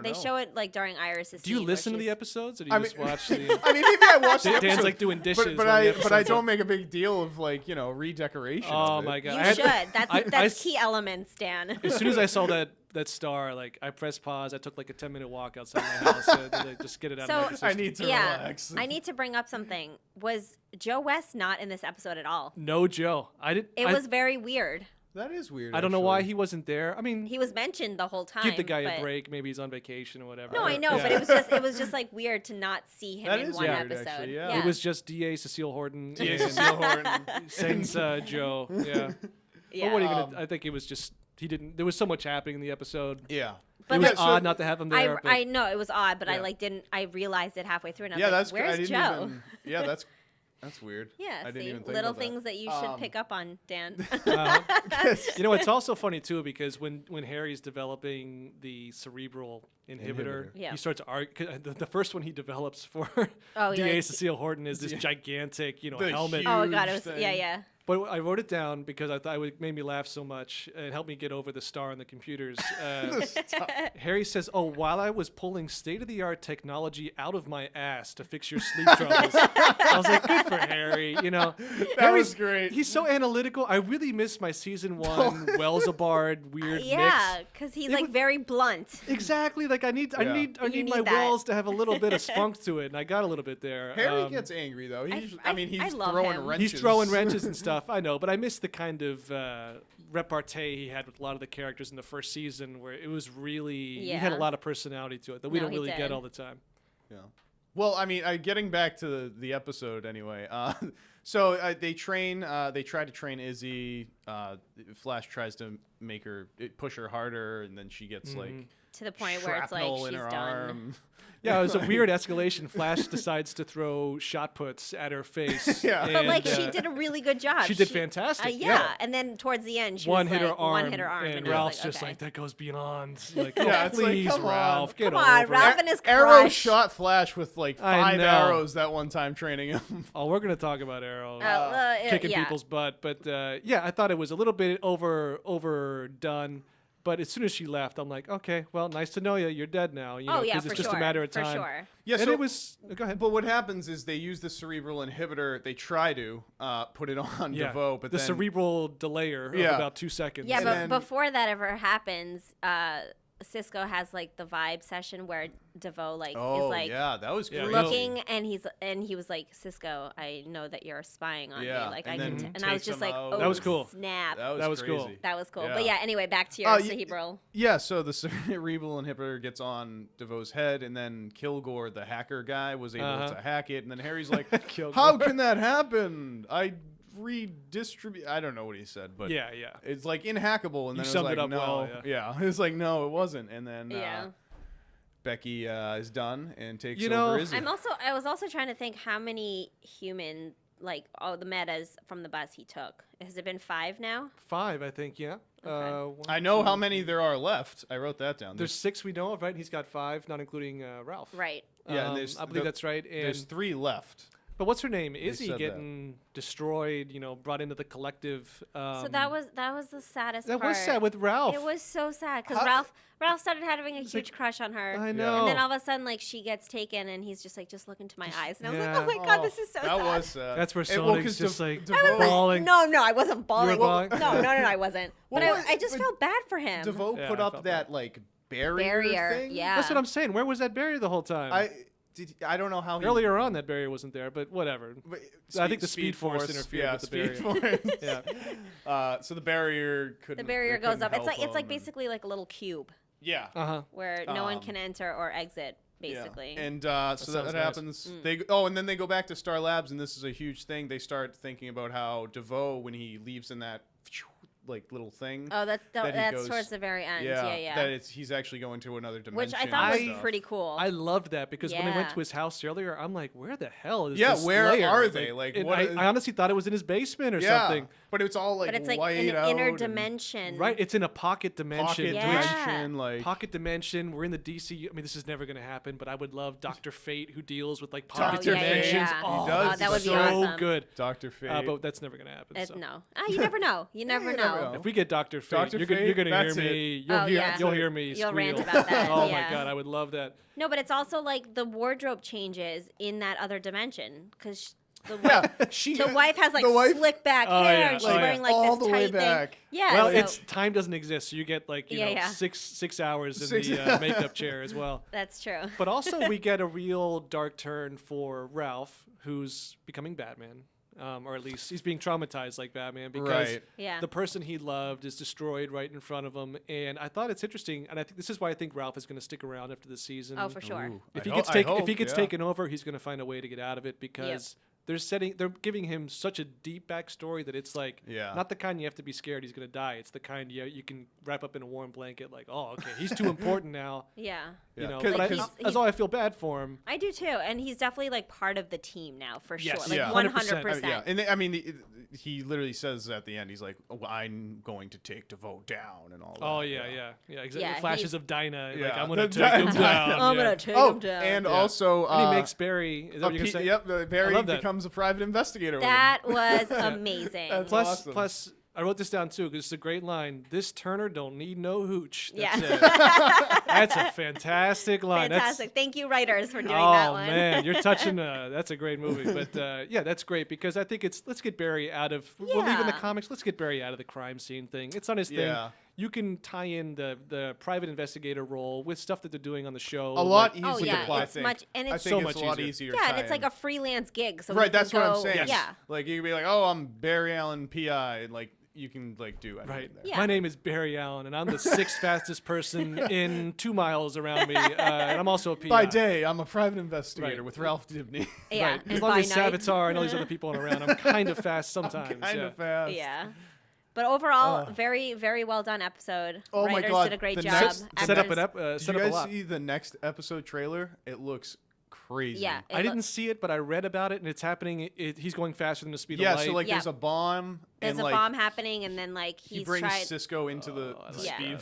They show it like during Iris's. Do you listen to the episodes, or do you just watch the? I mean, maybe I watch the episodes. Dan's like doing dishes. But I don't make a big deal of like redecoration. Oh my god! You should. That's key elements, Dan. As soon as I saw that star, like I pressed pause. I took like a 10-minute walk outside my house to just get it out of my system. I need to relax. I need to bring up something. Was Joe West not in this episode at all? No, Joe. It was very weird. That is weird. I don't know why he wasn't there. I mean, he was mentioned the whole time. Give the guy a break. Maybe he's on vacation or whatever. No, I know, but it was just like weird to not see him in one episode. Actually, It was just D.A. Cecile Horton. Sends Joe. Yeah. But what are you gonna? I think it was just he didn't. There was so much happening in the episode. Yeah. But it was odd not to have him there. I know it was odd, but I realized it halfway through, and I was like, "Where's Joe?" That's weird. Yeah, I didn't even think little about things that you should pick up on, Dan. You know, it's also funny too because when Harry's developing the cerebral inhibitor. He starts to argue. The first one he develops for D.A. Cecile Horton is this gigantic, helmet. Oh god, it was yeah. But I wrote it down because I thought it made me laugh so much. It helped me get over the star on the computers. Harry says, while I was pulling state-of-the-art technology out of my ass to fix your sleep troubles. I was like, good for Harry. That was great. He's so analytical. I really miss my season 1 Wellsabard weird mix. Yeah, because he's very blunt. Exactly. Like I need my Wells to have a little bit of spunk to it, and I got a little bit there. Harry gets angry though. He's throwing wrenches. He's throwing wrenches and stuff. I know, but I miss the kind of repartee he had with a lot of the characters in the first season, where it was really he had a lot of personality to it that we don't really get all the time. Yeah. Well, I mean, getting back to the episode anyway. So they try to train Izzy. Flash tries to push her harder, and then she gets like to the point where it's like she's done. Arm. Yeah, it was a weird escalation. Flash decides to throw shot puts at her face. But she did a really good job. She did fantastic. And then towards the end, she one was hit like, her arm, one hit her arm, and Ralph's just like, that goes beyond. Like, please, like, Ralph, get over it. Ralph and his Arrow shot Flash with like 5 arrows that one time training him. Oh, we're gonna talk about Arrow kicking people's butt, but I thought it was a little bit overdone. But as soon as she left, I'm like, okay, well, nice to know you. You're dead now. Because it's just a matter of time. For sure. Yeah, and it was. Go ahead. But what happens is they use the cerebral inhibitor. They try to put it on DeVoe, but the then cerebral delayer of about 2 seconds. Yeah, but before that ever happens, Cisco has like the vibe session where DeVoe is like that was crazy. looking and he was like, Cisco, I know that you're spying on me. Like and I was just like, that was cool. Snap. That was cool. That was cool. Yeah. But anyway, back to your cerebral. Yeah, so the cerebral inhibitor gets on DeVoe's head, and then Kilgore, the hacker guy, was able to hack it, and then Harry's like, how can that happen? I redistribute. I don't know what he said, but it's like inhackable, and then summed it up no, well. It's like no, it wasn't, and then Becky is done and takes over Izzy. I was also trying to think how many human the metas from the bus he took. Has it been 5 now? 5, I think. Yeah. Okay. I know how many there are left. I wrote that down. There's 6 we know of, right? He's got 5, not including Ralph. Right. Yeah, I believe that's right. And there's 3 left. But what's her name? Izzy getting destroyed, brought into the collective. So that was the saddest part. That was sad with Ralph. It was so sad because Ralph started having a huge crush on her. I know. And then all of a sudden, she gets taken, and he's just like, just look into my eyes. And I was like, oh my God, this is so sad. That was sad. That's where Sonic's just bawling. No, I wasn't bawling. You were bawling? No, I wasn't. But I just felt bad for him. DeVoe put up that barrier thing. Yeah. That's what I'm saying. Where was that barrier the whole time? I don't know how earlier on that barrier wasn't there, but whatever. I think the Speed Force interfered with the barrier. So the barrier couldn't. The barrier goes up. It's like basically like a little cube. Yeah. Where no one can enter or exit, basically. Yeah. And so that happens. And then they go back to Star Labs, and this is a huge thing. They start thinking about how DeVoe, when he leaves in that like little thing. Oh, that's goes, towards the very end. Yeah. That he's actually going to another dimension. Which I thought was pretty cool. I loved that because when I went to his house earlier, I'm like, where the hell is yeah, this where layer? are they? Like, I honestly thought it was in his basement or something. But it's all like but it's like white an inner dimension. Right, it's in a pocket dimension. Like pocket dimension. We're in the DC. I mean, this is never going to happen, but I would love Dr. Fate, who deals with like pocket dimensions. Yeah. Oh, he does. That would be so awesome. good. Dr. Fate. But that's never going to happen. No. You never know. You never know. If we get Dr. Fate, you're going to hear me. You'll hear me You'll squeal. rant about that. Oh my God, I would love that. No, but it's also like the wardrobe changes in that other dimension because the wife has like slick back hair and she's wearing like all this the way tight back. thing. Yeah. Well, so it's time doesn't exist, so you get like you know 6 hours in the makeup chair as well. That's true. But also we get a real dark turn for Ralph, who's becoming Batman. Or at least he's being traumatized like Batman because the person he loved is destroyed right in front of him. And I thought it's interesting, and I think this is why I think Ralph is going to stick around after the season. Oh, for sure. Ooh, if he gets taken over, he's going to find a way to get out of it because they're giving him such a deep backstory that it's like not the kind you have to be scared he's going to die. It's the kind you can wrap up in a warm blanket like, oh, okay, he's too important now. You know, but that's all I feel bad for him. I do too, and he's definitely like part of the team now for sure, like 100%. Yeah, and I mean, he literally says at the end, he's like, oh, "I'm going to take Devoe down," and all that. Oh exactly. Yeah, flashes of Dinah, like I'm The going to take him down. I'm going to take him down. And also, and he makes Barry. Is that what you're gonna say? Yep, Barry becomes a private investigator. That was amazing. That's awesome. Plus, I wrote this down too because it's a great line. This Turner don't need no hooch. That's a fantastic line. Fantastic. Thank you, writers, for doing that one. Oh man, you're touching. That's a great movie. But that's great because I think let's get Barry out of. We'll leave in the comics. Let's get Barry out of the crime scene thing. It's not his thing. You can tie in the private investigator role with stuff that they're doing on the show. A lot easier. It's much, and it's so much a lot easier. Yeah, and it's like a freelance gig. So that's what I'm saying. Yes. Yeah. Like you can be like, oh, I'm Barry Allen, PI, and like. You can like do anything there. Yeah. My name is Barry Allen, and I'm the 6th fastest person in 2 miles around me, and I'm also a PI. By day, I'm a private investigator with Ralph Dibny. Yeah, right. As long as Savitar and all these other people are around, I'm kind of fast sometimes. Kind of fast. Yeah. But overall, very, very well done episode. Oh Writers my God. did a great job. Set up a lot. Did you guys see the next episode trailer? It looks crazy. Yeah, I didn't see it, but I read about it, and it's happening. He's going faster than the speed of light. Yeah, so like there's a bomb. There's a bomb happening, and then like he brings Cisco into the speed,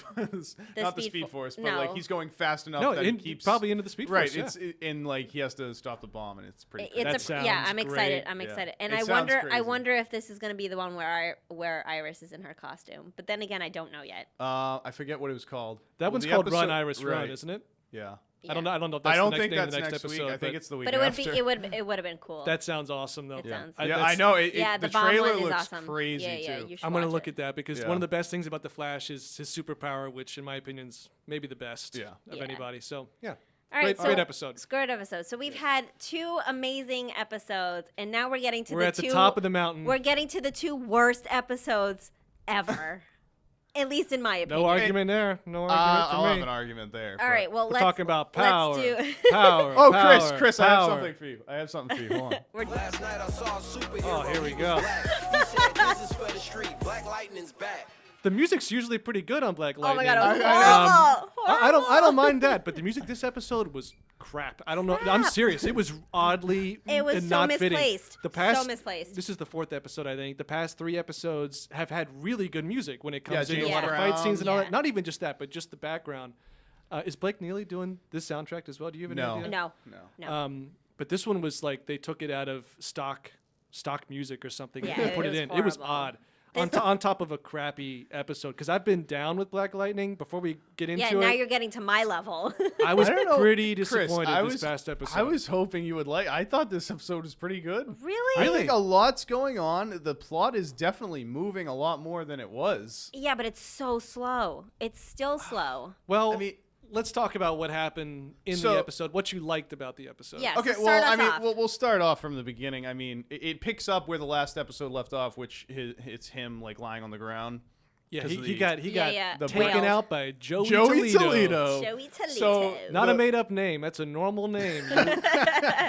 not the Speed Force, but like he's going fast enough that he keeps probably into the Speed Force. Right, it's in like he has to stop the bomb, and it's pretty. I'm excited. I'm excited, and I wonder if this is going to be the one where Iris is in her costume. But then again, I don't know yet. I forget what it was called. That one's called Run Iris Run, isn't it? Yeah. I don't know if that's the next name of the next episode. Week. I think it's the week but after. it would have been cool. That sounds awesome though. I know. The trailer looks awesome. crazy too. I'm gonna look at that because one of the best things about the Flash is his superpower, which in my opinion is maybe the best of anybody. So All right, great episode. Great episode. So we've had 2 amazing episodes, and now we're getting to we're at the top of the mountain. We're getting to the 2 worst episodes ever. At least in my opinion. No argument there. No argument for me. I'll have an argument there. All right, well, we're talking about power. Let's do power. Oh, power, Chris, power. I have something for you. Hold on. Last night I saw a superhero. Oh, here we go. He said, "This is for the street. Black Lightning's back." The music's usually pretty good on Black Lightning. Oh my God, it was horrible. I don't mind that, but the music this episode was crap. I don't know. I'm serious. It was oddly and not misplaced. Fitting. So misplaced. This is the 4th episode, I think. The past 3 episodes have had really good music when it comes to a James lot of Brown. fight scenes and all that. Not even just that, but just the background. Is Blake Neely doing this soundtrack as well? Do you have any idea? No. But this one was like they took it out of stock music or something Yeah, and put it in. horrible. It was odd. On top of a crappy episode, because I've been down with Black Lightning. Before we get into it, now you're getting to my level. I was pretty Chris, disappointed this past episode. I was hoping you would like. I thought this episode was pretty good. Really? I think a lot's going on. The plot is definitely moving a lot more than it was. Yeah, but it's so slow. It's still slow. Well, I mean, let's talk about what happened in the episode. What you liked about the episode? Yeah. Okay. So we'll start off from the beginning. I mean, it picks up where the last episode left off, which it's him like lying on the ground. Yeah, 'Cause he the- got The taken whaled. out by Joey Joey Toledo. Joey Toledo. So Not a made-up name. That's a normal name.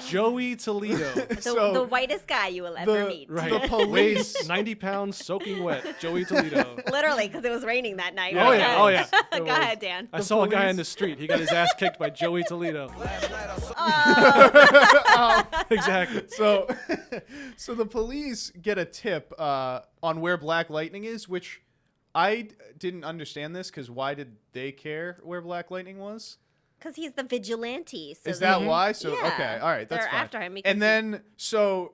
Joey Toledo. the whitest guy you will ever meet. Right. The police. Weighs 90 pounds, soaking wet. Joey Toledo. Literally, because it was raining that night. Oh, yeah. Oh, yeah. Go ahead, Dan. I saw a guy on the street. He got his ass kicked by Joey Toledo. Exactly. So, so the police get a tip on where Black Lightning is, which I didn't understand this because why did they care where Black Lightning was? Because he's the vigilante. So Is that why? So Yeah. okay, all right, that's They're fine. after him because And then so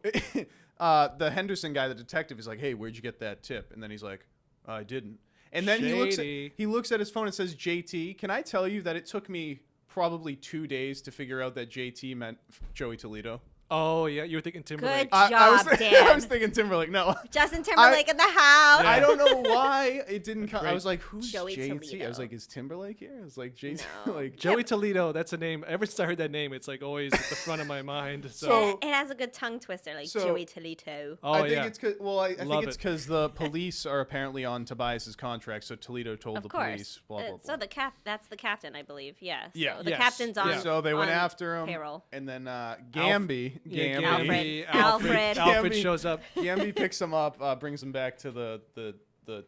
the Henderson guy, the detective, is like, "Hey, where'd you get that tip?" And then he's like, "I didn't." And then Shady. he looks at his phone and says, "JT." Can I tell you that it took me probably 2 days to figure out that JT meant Joey Toledo? Oh, yeah. You were thinking Timberlake. Good I was job, I Dan. was thinking Timberlake. No. Justin Timberlake in the house. I don't know why it didn't come. I Great. was like, "Who's Joey JT?" I Toledo. was like, "Is Timberlake here?" I was like, "JT." No. Like Joey Toledo, that's a name. Ever since I heard that name, it's like always at the front of my mind. So, So- It has a good tongue twister, like So- Joey Toledo. oh, I think yeah. it's cause, well, I think Love it's it. because the police are apparently on Tobias's contract, so Toledo told Of the course. police. Blah blah blah. So that's the captain, I believe. Yeah. Yeah. So the Yes. captain's on. Yeah. So they went on after him, Payroll. and then Gamby, Yeah, Alfred. Alfred Gamby. shows up. Gamby picks him up, brings him back to the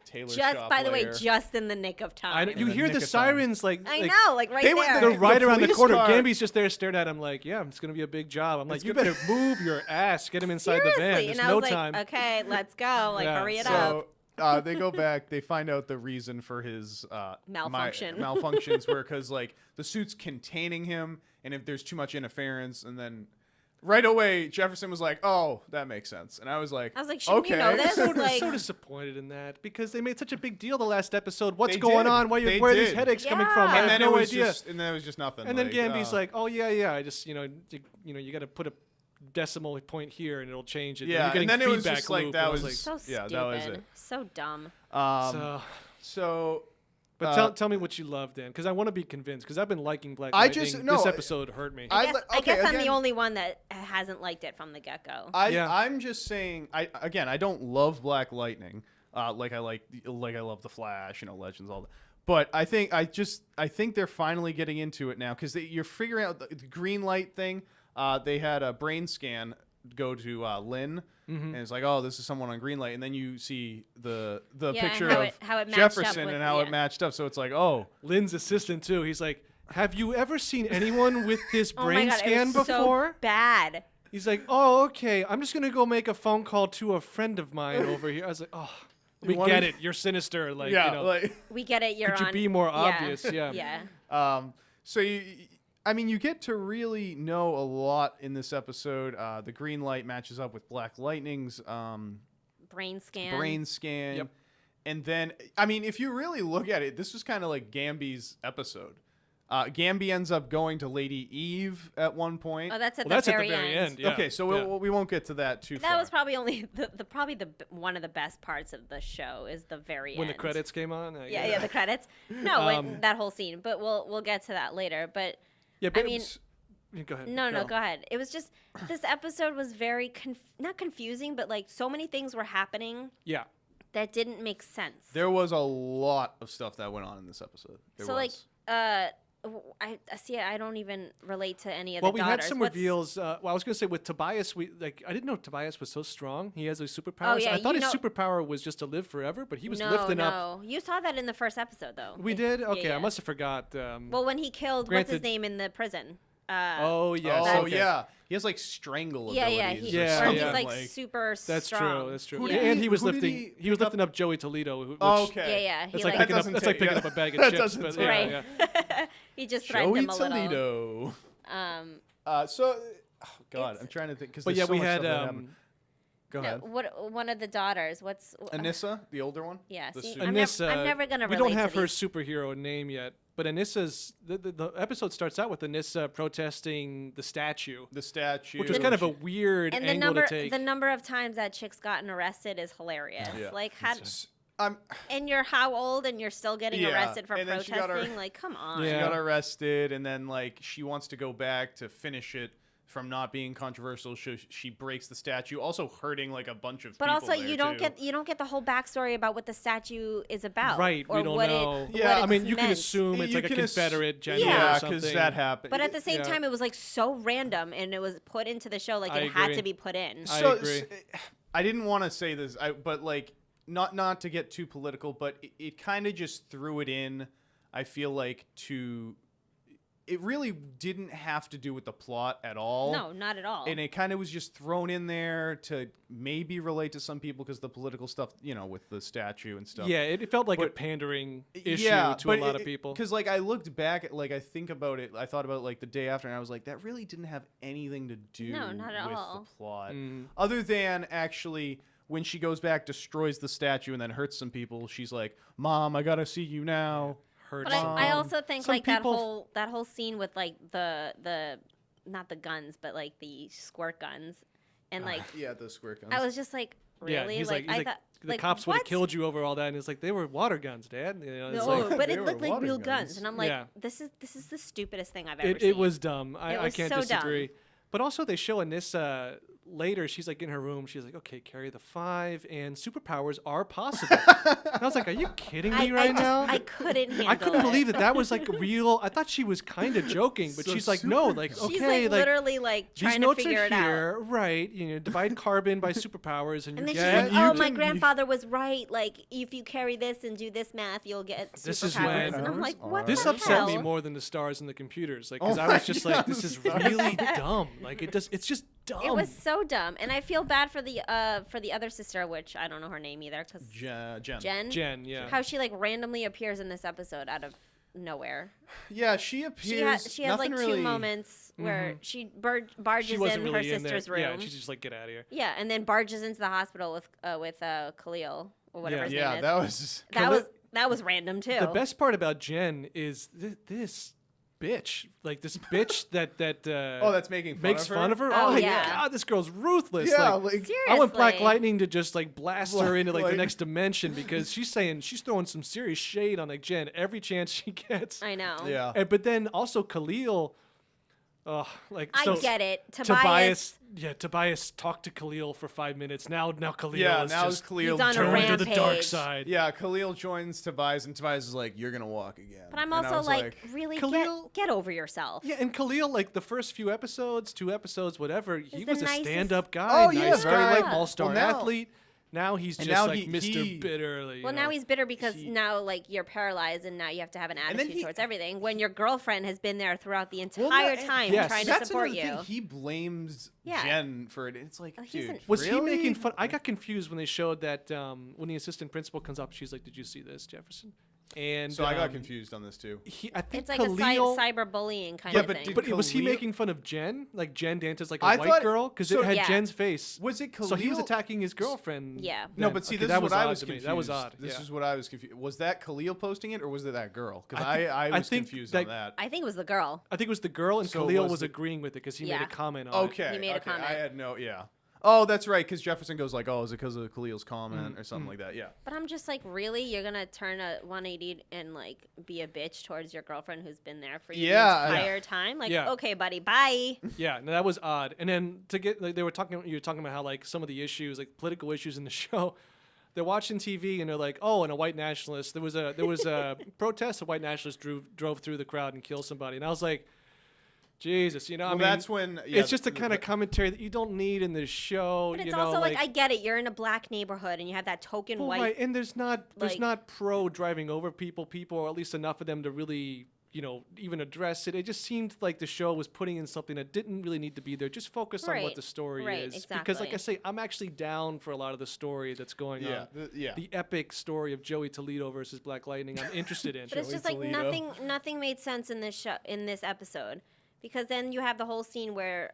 tailor Just shop. by the way, lair. just in the nick of time. I know, you the hear nick the of time. sirens like I like, know, like right They went- there. They're right around the police corner. car- Gamby's just there staring at him like, yeah, it's going to be a big job. I'm like, you better move your ass. Get him inside the van. Seriously. There's and I no was like, time. okay, let's go. Like, Yeah, hurry it So up. they go back. They find out the reason for his Malfunction. malfunctions were because like the suit's containing him, and if there's too much interference, and then right away Jefferson was like, "Oh, that makes sense," and I was like, Shouldn't "Okay." you know this? So, Like- so disappointed in that because they made such a big deal the last episode. What's They going did. on? Where They are these did. headaches coming Yeah. from? I and have then no it was idea. just, and then it was just nothing. And then like, Gamby's like, "Oh yeah, I just you got to put a decimal point here and it'll change it." Yeah, You're getting and then it was feedback just like loop. that And I was- like, So Yeah, stupid. that was it. So dumb. so. But tell me what you love, Dan, because I want to be convinced. Because I've been liking Black I Lightning. just- no, this episode hurt me. I guess I'm the again- only one that hasn't liked it from the get-go. Yeah. I'm just saying. I don't love Black Lightning. Like I love the Flash, Legends, all that. But I think they're finally getting into it now because you're figuring out the green light thing. They had a brain scan go to Lynn, and it's like, oh, this is someone on green light, and then you see the Yeah, picture and of how it matched up Jefferson with- and how it yeah. matched up. So it's like, oh, Lynn's assistant too. He's like, "Have you ever seen anyone with this Oh my brain God, scan it was before?" So bad. He's like, "Oh, okay. I'm just gonna go make a phone call to a friend of mine over here." I was like, "Oh, we wanna- get it. You're sinister. Like, yeah, like, We get it. You're Could you on. be more yeah, obvious? Yeah. Yeah. So you get to really know a lot in this episode. The green light matches up with Black Lightning's Brain scan. brain scan. Yep. And then, if you really look at it, this was kind of like Gamby's episode. Gamby ends up going to Lady Eve at one point. Oh, that's at Well, the that's at very the very end. Yeah. Okay, so yeah. we won't get to that too far. That was probably only the one of the best parts of the show is the very when end. the credits came on. Yeah, the credits. No, that whole scene. But we'll get to that later. But Yeah, but I mean, go ahead. no, go ahead. It was just this episode was very not confusing, but like so many things were happening Yeah. that didn't make sense. There was a lot of stuff that went on in this episode. I don't even relate to any of Well, the we daughters. had some reveals. I was going to say with Tobias, I didn't know Tobias was so strong. He has those superpowers. Oh, yeah, I thought you his know- superpower was just to live forever, but he was no, lifting no. up. You saw that in the first episode, though. We did? Okay, yeah. I must have forgot. Well, when he killed what's his Granted- name in the prison. Oh, yeah. Oh okay. yeah, he has like strangle Yeah, abilities. yeah. or Yeah, Or he's something, like super That's strong. true. That's true. Who Yeah. did And he was who did lifting. he He was pick up? lifting up Joey Toledo. Which, Oh, okay. Yeah, yeah. That's He like, like, picking up, doesn't that's like take- picking yeah. up a bag of That chips. doesn't But take- yeah, yeah. he just threatened Joey him a little. Toledo. God, I'm trying to think because But yeah, so we much had. stuff that happened. Go No, ahead. what one of the daughters? What's Anissa, the older one. Yeah, The see, super- I'm never gonna We relate don't have to her these. superhero name yet, but Anissa's the episode starts out with Anissa protesting the statue, the statue, which was kind of a weird And angle to take. the number of times that chick's gotten arrested is hilarious. Yeah. Like, and you're how old and you're still getting Yeah, arrested for and then she got protesting? Like, come on. she Yeah. got arrested, and then like she wants to go back to finish it from not being controversial. She breaks the statue, also hurting like a bunch of but people. also there, you don't get the whole backstory about what the statue is about. Right, or we don't what know. It, Yeah, what I mean, it's you can meant. assume it's You like a can Confederate general yeah, or something. because that happened. But at the same Yeah. time, it was like so random, and it was put into the show like I it had agree. to be put in. I agree. I didn't want to say this, but like not to get too political, but it kind of just threw it in. I feel like it really didn't have to do with the plot at all. No, not at all. And it kind of was just thrown in there to maybe relate to some people because the political stuff, with the statue and stuff. Yeah, it felt like a But- pandering issue Yeah, to a lot of people. Because like I looked back at I think about it, I thought about it like the day after, and I was like, that really didn't have anything to do No, not at with all. the plot, Mm. other than actually when she goes back, destroys the statue, and then hurts some people. She's like, "Mom, I gotta see you now." Hurts. But I also think Some like people- that whole scene with like the not the guns but like the squirt guns and like Yeah, the square guns. I was just like Yeah, really he's like like, I thought the like, cops would have what? killed you over all that, and it's like they were water guns, Dad. It's No, like, but They it were looked like water real guns. guns, and I'm like, Yeah. this is the stupidest thing I've ever it seen. was dumb. It I was can't so dumb. disagree. But also they show in this later, she's like in her room. She's like, okay, carry the 5, and superpowers are possible. And I was like, are you kidding me right now? I couldn't handle I couldn't it. believe that was like real. I thought she was kind of joking, but So she's like, no, like, Supergirl. She's okay, like literally like these trying to notes figure are it out. here, right? divide carbon by superpowers, and, And you then she's get. like, you "Oh, my can- grandfather was right. Like, if you carry this and do this math, you'll get This is superpowers." when- And I'm like, "What This the upset hell?" me more than the stars and the computers, like, because Oh I was my just like, God, this is I'm really dumb. Like, it's just dumb. It was so dumb, and I feel bad for the other sister, which I don't know her name either, because Jen. Jen, yeah. how she like randomly appears in this episode out of nowhere. Yeah, she appears. She has like nothing really, two moments where she barges She wasn't in really her in there. sister's room. Yeah, she's just like, get out of here. Yeah, and then barges into the hospital with Khalil or whatever his Yeah, name that is. was. That was random too. The best part about Jen is this bitch, like this bitch that Oh, that's making fun makes of her? fun of her. Oh, Oh, my yeah. God, this girl's ruthless. Yeah, like, like Seriously. I want Black Lightning to just like blast her into like the Like- next dimension because she's throwing some serious shade on like Jen every chance she gets. I know. yeah. But then also Khalil, like I so get it. Tobias talked to Khalil for 5 minutes. Now Khalil Yeah, is now just Khalil He's on a turned to the dark rampage. side. Yeah, Khalil joins Tobias, and Tobias is like, "You're gonna walk again." But I'm And I also was like, really Khalil- get over yourself. Yeah, and Khalil, like the first few episodes, 2 episodes, whatever, he He's was the a nicest- stand-up guy, Oh, yeah, nice very guy, like- all-star well, now- athlete. Now he's And just now like he- Mr. he- Bitterly. Well, now he's bitter because now, like, you're paralyzed and now you have to have an then attitude he- towards everything. When your girlfriend has been there throughout the Well, entire no, time yes. trying to That's support another you. thing. He blames Yeah. Jen for it. It's like, He's dude, an- Was he really? making fun? I got confused when they showed that when the assistant principal comes up, she's like, "Did you see this, Jefferson?" And So I got confused on this too. I think It's like Khalil, a cyberbullying kind Yeah, of but thing. did- But was he Khalil- making fun of Jen? Like Jen dances like a I white thought- girl because so- it had Yeah. Jen's face. Was it Khalil? So he was attacking his girlfriend. Yeah. No, then. but see, Okay, this that is what I odd was to me. confused. That was odd. This yeah. is what I was confused. Was that Khalil posting it, or was it that girl? Because I think- I I was think confused that- on that. I think it was the girl. I think it was the girl, and So Khalil was was the- agreeing with it because he made Yeah. a comment on it. Okay, He made a okay, comment. I had no, yeah. Oh, that's right, because Jefferson goes like, "Oh, is it because of Khalil's comment or something like that?" Yeah. But I'm just like, really? You're going to turn a 180 and, like, be a bitch towards your girlfriend who's been there for you Yeah, the yeah. entire time? Like, Yeah. okay, buddy, bye. Yeah, no, that was odd. And then to get like you were talking about how like some of the issues, like political issues in the show, they're watching TV and they're like, oh, and a white nationalist. There was a protest. A white nationalist drove through the crowd and killed somebody. And I was like, Jesus, Well, I mean, that's when yeah, it's just the kind of commentary that you don't need in this show. But it's you know, also like, I get it. You're in a black neighborhood and you have that token well, white. right, and there's like- not pro driving over people, or at least enough of them to really, even address it. It just seemed like the show was putting in something that didn't really need to be there. Just focus on what Right, the story right, is. Because, like I exactly. say, I'm actually down for a lot of the story that's going yeah, on. yeah. The epic story of Joey Toledo versus Black Lightning. I'm interested in. But it's just like Toledo. nothing made sense in this episode, because then you have the whole scene where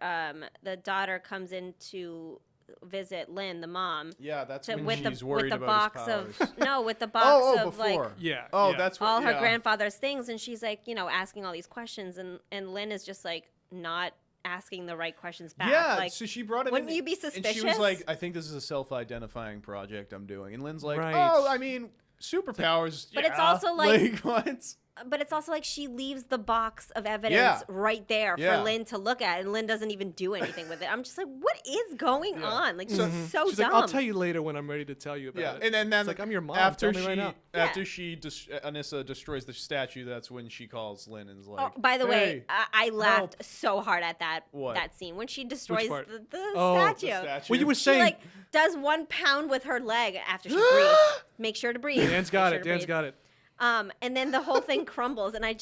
the daughter comes in to visit Lynn, the mom, Yeah, that's when with she's the worried with the about box his powers. of no with the box oh, of like before. Yeah. Oh, yeah. that's what, all her yeah. grandfather's things, and she's like asking all these questions, and Lynn is just like not asking the right questions back. Yeah, like, so she brought it wouldn't in, you be And she was suspicious? like, "I think this is a self-identifying project I'm doing." And Lynn's like, Right. "Oh, I mean, superpowers." But it's yeah." also like- what? But it's also like she leaves the box of evidence right there Yeah. for Lynn to look at, and Lynn doesn't even do anything with it. I'm just like, what is going on? Like, she's so She's dumb. like, I'll tell you later when I'm ready to tell you about it. And then it's like, I'm your mom. After Tell me right now. after Anissa destroys the statue, that's when she calls Lynn and is like, Oh, by the way, "Hey, I laughed so hard at that What? that scene when she destroys part? the Oh, the statue. statue. Well, you were She saying like does 1 pound with her leg after she breathes. Make sure to breathe. Dan's Make got sure it. to Dan's breathe. got it. And then the whole thing crumbles, and I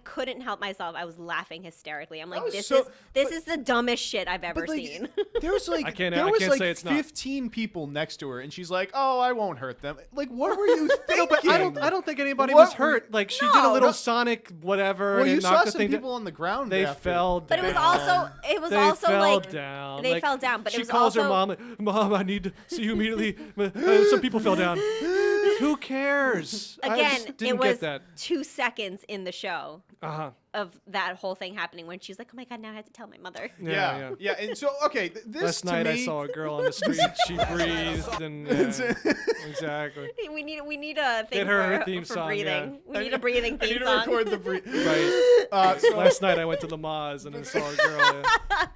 couldn't help myself. I was laughing hysterically. I'm like, was this so- is the dumbest shit I've ever seen. There was like I can't like say it's not. 15 people next to her, and she's like, "Oh, I won't hurt them." Like, what were you thinking? No, but I don't think anybody What was hurt. Like she did No. a little Sonic whatever. Well, and you it saw knocked the some thing people on the ground. They after. fell down. But it was also They fell like down. they Like, fell down. But she it was calls also her mom. Like, Mom, I need to see you immediately. Some people fell down. Who cares? I again. just It didn't was get that. 2 seconds in the show Uh-huh. of that whole thing happening when she's like, "Oh my god, now I have to tell my mother." Yeah. And so, okay, this Last to night me, I saw a girl on the street. She breathed and exactly. We need a thing Get her for, theme for song, breathing. yeah. We need a breathing I theme need to song. record the Right. so, Last night I went to Lamaze and I saw a girl. Yeah.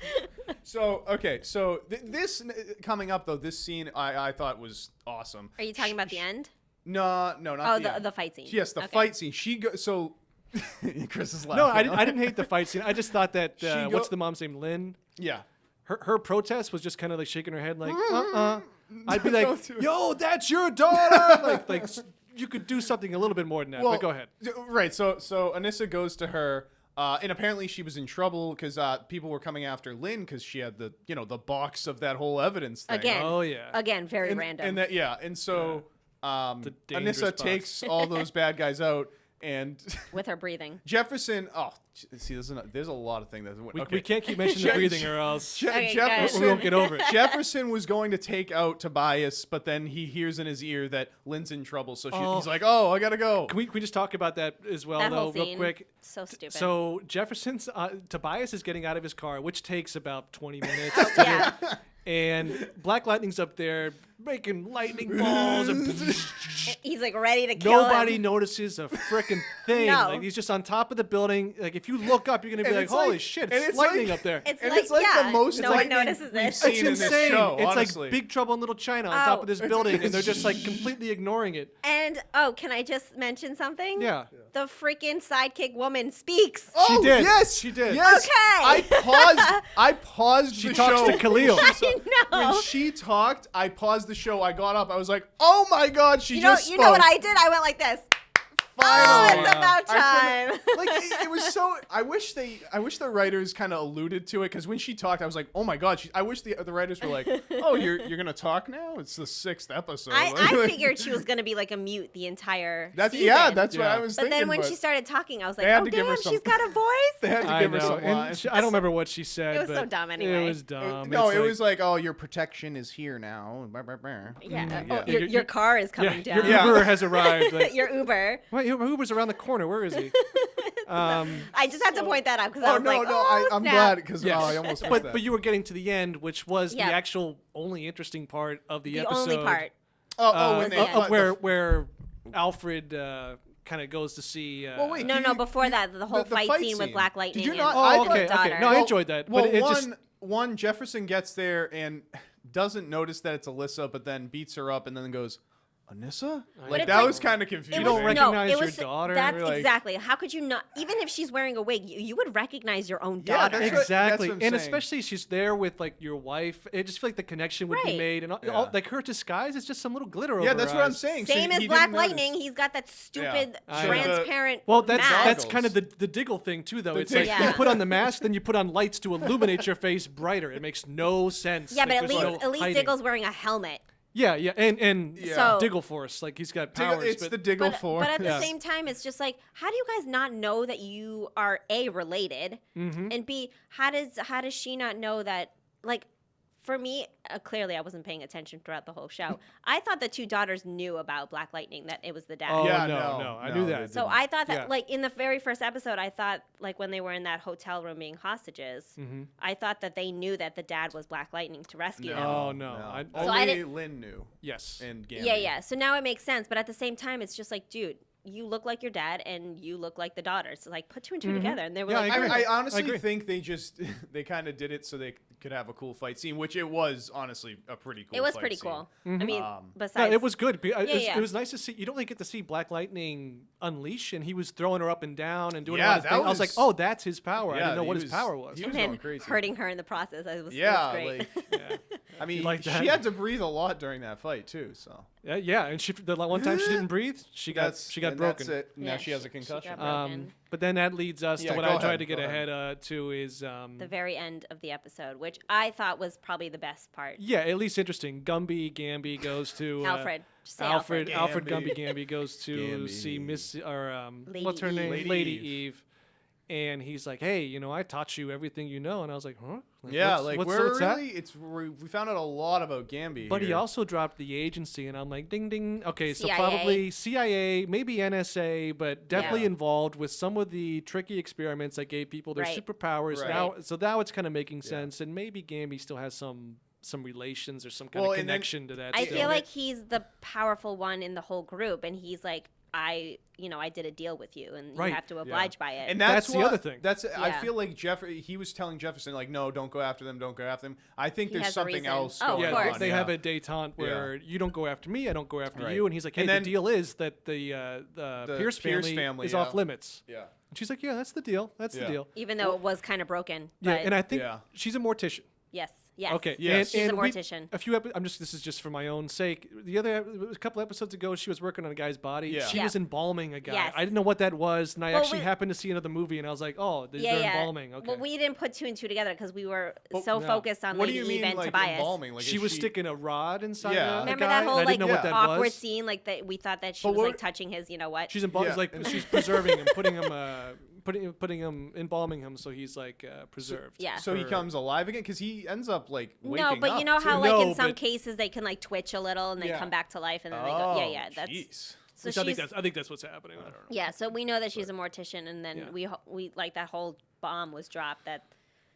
so okay, so this coming up though, this scene I thought was awesome. Are you talking about the end? No, not Oh, the end. the fight scene. Yes, the Okay. fight scene. She goes so. Chris is laughing. No, I didn't hate the fight scene. I just thought that She what's the mom's name? Lynn. Yeah. Her protest was just kind of like shaking her head, like I'd be like, Don't do it. "Yo, that's your daughter!" like you could do something a little bit more than that. Well, but go ahead. Right. So Anissa goes to her. And apparently she was in trouble because people were coming after Lynn because she had the box of that whole evidence thing. Again. Oh yeah. Again, very random. And that and so dangerous Anissa box. takes all those bad guys out, and with her breathing. Jefferson. Oh, see, there's a lot of things that We can't keep mentioning the breathing or else Okay, Jefferson, we won't get over it. Jefferson was going to take out Tobias, but then he hears in his ear that Lynn's in trouble, so he's like, "Oh, I gotta go." Can we just talk about that as well, That though, whole real scene, quick? so stupid. So Jefferson's Tobias is getting out of his car, which takes about 20 minutes. yeah. And Black Lightning's up there making lightning balls, and He's like ready to kill nobody him. notices a freaking thing. No. Like he's just on top of the building. Like if you look up, you're gonna be And like, it's "Holy like- shit! and It's it's lightning like- up there." It's And like, it's like yeah, the most no one lightning notices we've it. seen It's in this insane. show, It's honestly. like Big Trouble in Little China on top of this Oh. building, and they're just like completely ignoring it. And can I just mention something? Yeah. The freaking sidekick woman speaks. Oh, She did. Yes, She did. Yes. Okay. I paused She the talks show. to Khalil. I know. When she talked, I paused the show. I got up. I was like, "Oh my god, she You know just spoke." what I did? I went like this. Oh, Finally. it's about I time. couldn't- like it was so. I wish the writers kind of alluded to it because when she talked, I was like, "Oh my god!" I wish the writers were like, "Oh, you're gonna talk now? It's the 6th episode." I figured she was gonna be like a mute the entire that's season. that's what Yeah. I was But thinking. then when she started talking, I was like, They had "Oh to give her damn, some- she's got a they voice." had to I give her know. some And lines. I don't remember what she said. It was so but dumb anyway. It was dumb. No, It's it like- was like, "Oh, your protection is here now." Yeah. Yeah. Oh, your car is coming Your down. Yeah. Uber has arrived. Like, Your Uber. wait, Uber's around the corner. Where is he? I just had to point that out because I Oh was like, I'm snap. glad because Yes. I almost missed but that. but you were getting to the end, which was Yeah. the actual only interesting part of the The episode. only part. when they the fought of where Alfred kind of goes to see. Well, wait, No, before that, the whole the fight fight scene with scene. Black Did Lightning you and not- Oh, I her okay, daughter. okay. No, I enjoyed that. Well, But it just one Jefferson gets there and doesn't notice that it's Alyssa, but then beats her up and then goes, "Anissa?" Like it's that like- was kind of confusing. You don't recognize it your was, daughter? That's Like- exactly. How could you not? Even if she's wearing a wig, you would recognize your own Yeah, daughter. that's what- exactly, what I'm and saying. especially she's there with like your wife. It just feel like the connection would be Right. made, and Yeah. like her disguise is just some little glitter over Yeah, that's her what I'm eyes. saying. So Same he as didn't Black notice. Lightning. He's got that stupid I know. transparent. Well, that's mask. kind of the Diggle thing too, though. The It's like Diggle. you put on the mask, then you put on lights to illuminate your face brighter. It makes no sense. Yeah, but Like, at there's least no hiding. Diggle's wearing a helmet. Yeah, and Yeah. So- Diggle Force, like he's got powers. It's but the Diggle But, Force. but at the Yeah. same time, it's just like, how do you guys not know that you are A, related, Mm-hmm. and B, how does she not know that? Like, for me, clearly I wasn't paying attention throughout the whole show. I thought the two daughters knew about Black Lightning, that it was the dad. Oh, Yeah, no, I knew they that. So didn't. I thought that, Yeah. like, in the very first episode, I thought, like, when they were in that hotel room being hostages, Mm-hmm. I thought that they knew that the dad was Black Lightning to rescue them. Oh, no. I- Only I didn't- Lynn knew. Yes. And Gammy. Yeah. So now it makes sense. But at the same time, it's just like, dude, you look like your dad and you look like the daughter. So like put two and two together. And they were Yeah, like, I agree. I honestly agree. think they kind of did it so they could have a cool fight scene, which it was honestly a pretty cool. it was fight pretty scene. cool. I mean, No, besides, it was good. yeah. It was nice to see. You don't really get to see Black Lightning unleash, and he was throwing her up and down and doing Yeah, a lot of that things. I was like, was- oh, that's his power. I Yeah, didn't know what he his was- power was. he and was then going crazy. hurting her in the process. It was great. Like Yeah. I mean, like she that? had to breathe a lot during that fight too. So Yeah, and the one time she didn't breathe, she got and broken. That's it. Now Yeah, she has a she got concussion. broken. But then that leads us Yeah, to what go I ahead, tried to get go ahead to is The very end of the episode, which I thought was probably the best part. yeah, at least interesting. Gamby goes to Alfred. Just say Alfred Gamby. Gamby goes to Gamby. see Miss or Lady what's her Eve. name? Lady Lady Eve. Eve. And he's like, hey, I taught you everything you know. And I was like, huh? Yeah, what's- like what's we're that? really we found out a lot about Gamby. But he here. also dropped the agency, and I'm like, ding, ding. Okay, so CIA. probably CIA, maybe NSA, but definitely Yeah. involved with some of the tricky experiments that gave people their Right. superpowers. Right. Now it's kind of making sense, and maybe Gamby still has some relations or some kind Well, of and then- connection to that. I still. feel like he's the powerful one in the whole group, and he's like, I did a deal with you, and Right. you have to oblige by it. And That's the what- other thing. That's I Yeah. feel like he was telling Jefferson like, no, don't go after them, don't go after them. I think He there's has a something reason. else Oh, of going course. on. They yeah. have a détente where you don't go after me, I don't go after Right. you, and he's like, hey, And then the deal is that the Pierce family is off limits. Yeah. And she's like, yeah, that's the deal. That's the Yeah. deal. Even though it was kind of broken. Yeah, But and I think Yeah. she's a mortician. yes. Okay. Yes. She's a we- mortician. a few. This is just for my own sake. A couple episodes ago, she was working on a guy's body. Yeah. She Yeah. was embalming a guy. Yes. I didn't know what that was, and I Well, actually we- happened to see another movie, and I was like, oh, they're embalming. Okay. Well, we didn't put two and two together because we were Well, so no. focused on What do Lady you Eve mean, and like Tobias. embalming? Like, she is was sticking a rod inside Yeah. the Remember guy, that and whole I like didn't know what that awkward was. scene, like that we thought that she But was like what- touching his, you know what? She's Yeah. like she's preserving him, putting him, putting him, embalming him, so he's like preserved. Yeah. So he for- comes alive again because he ends up like waking No, but up, you know how too. like No, in some but- cases they can like twitch a little and they Yeah. come back to life and then they Oh, go. Yeah, that's. jeez. So Which I think she's that's what's happening. I don't know. yeah. So we know that she's a mortician, and then Yeah. we like that whole bomb was dropped that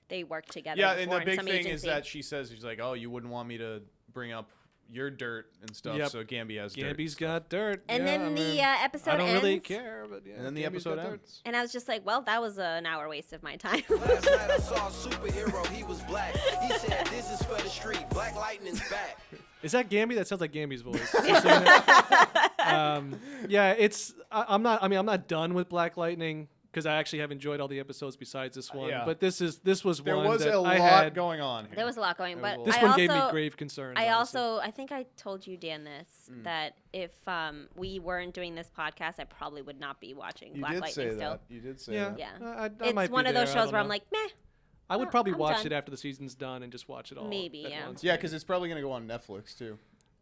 they worked together. Yeah, and before the in big some thing is agency. that she's like, oh, you wouldn't want me to bring up your dirt and stuff. Yep. So Gamby has Gamby's dirt. got dirt. And yeah, then I the mean, episode I don't really ends. care, but yeah. And then the Gamby's episode got dirt. ends. And I was just like, well, that was an hour waste of my time. Last night I saw a superhero, he was black. He said, this is for the street. Black Lightning's back. Is that Gamby? That sounds like Gamby's voice. Yeah, it's. I'm not done with Black Lightning because I actually have enjoyed all the episodes besides this one. Yeah. But this was There one was that a I lot had. going on. Here. There was a lot going, but This This I one also, gave me grave concerns. I honestly. also, I think I told you, Dan, this that if we weren't doing this podcast, I probably would not be watching You Black did Lightning say still. that. You did say Yeah. that. Yeah. I might It's be one of those there, I shows where don't I'm know. like, meh. I would probably I'm watch done. it after the season's done and just watch it all. Maybe, at yeah. once, Yeah, maybe. because it's probably gonna go on Netflix too.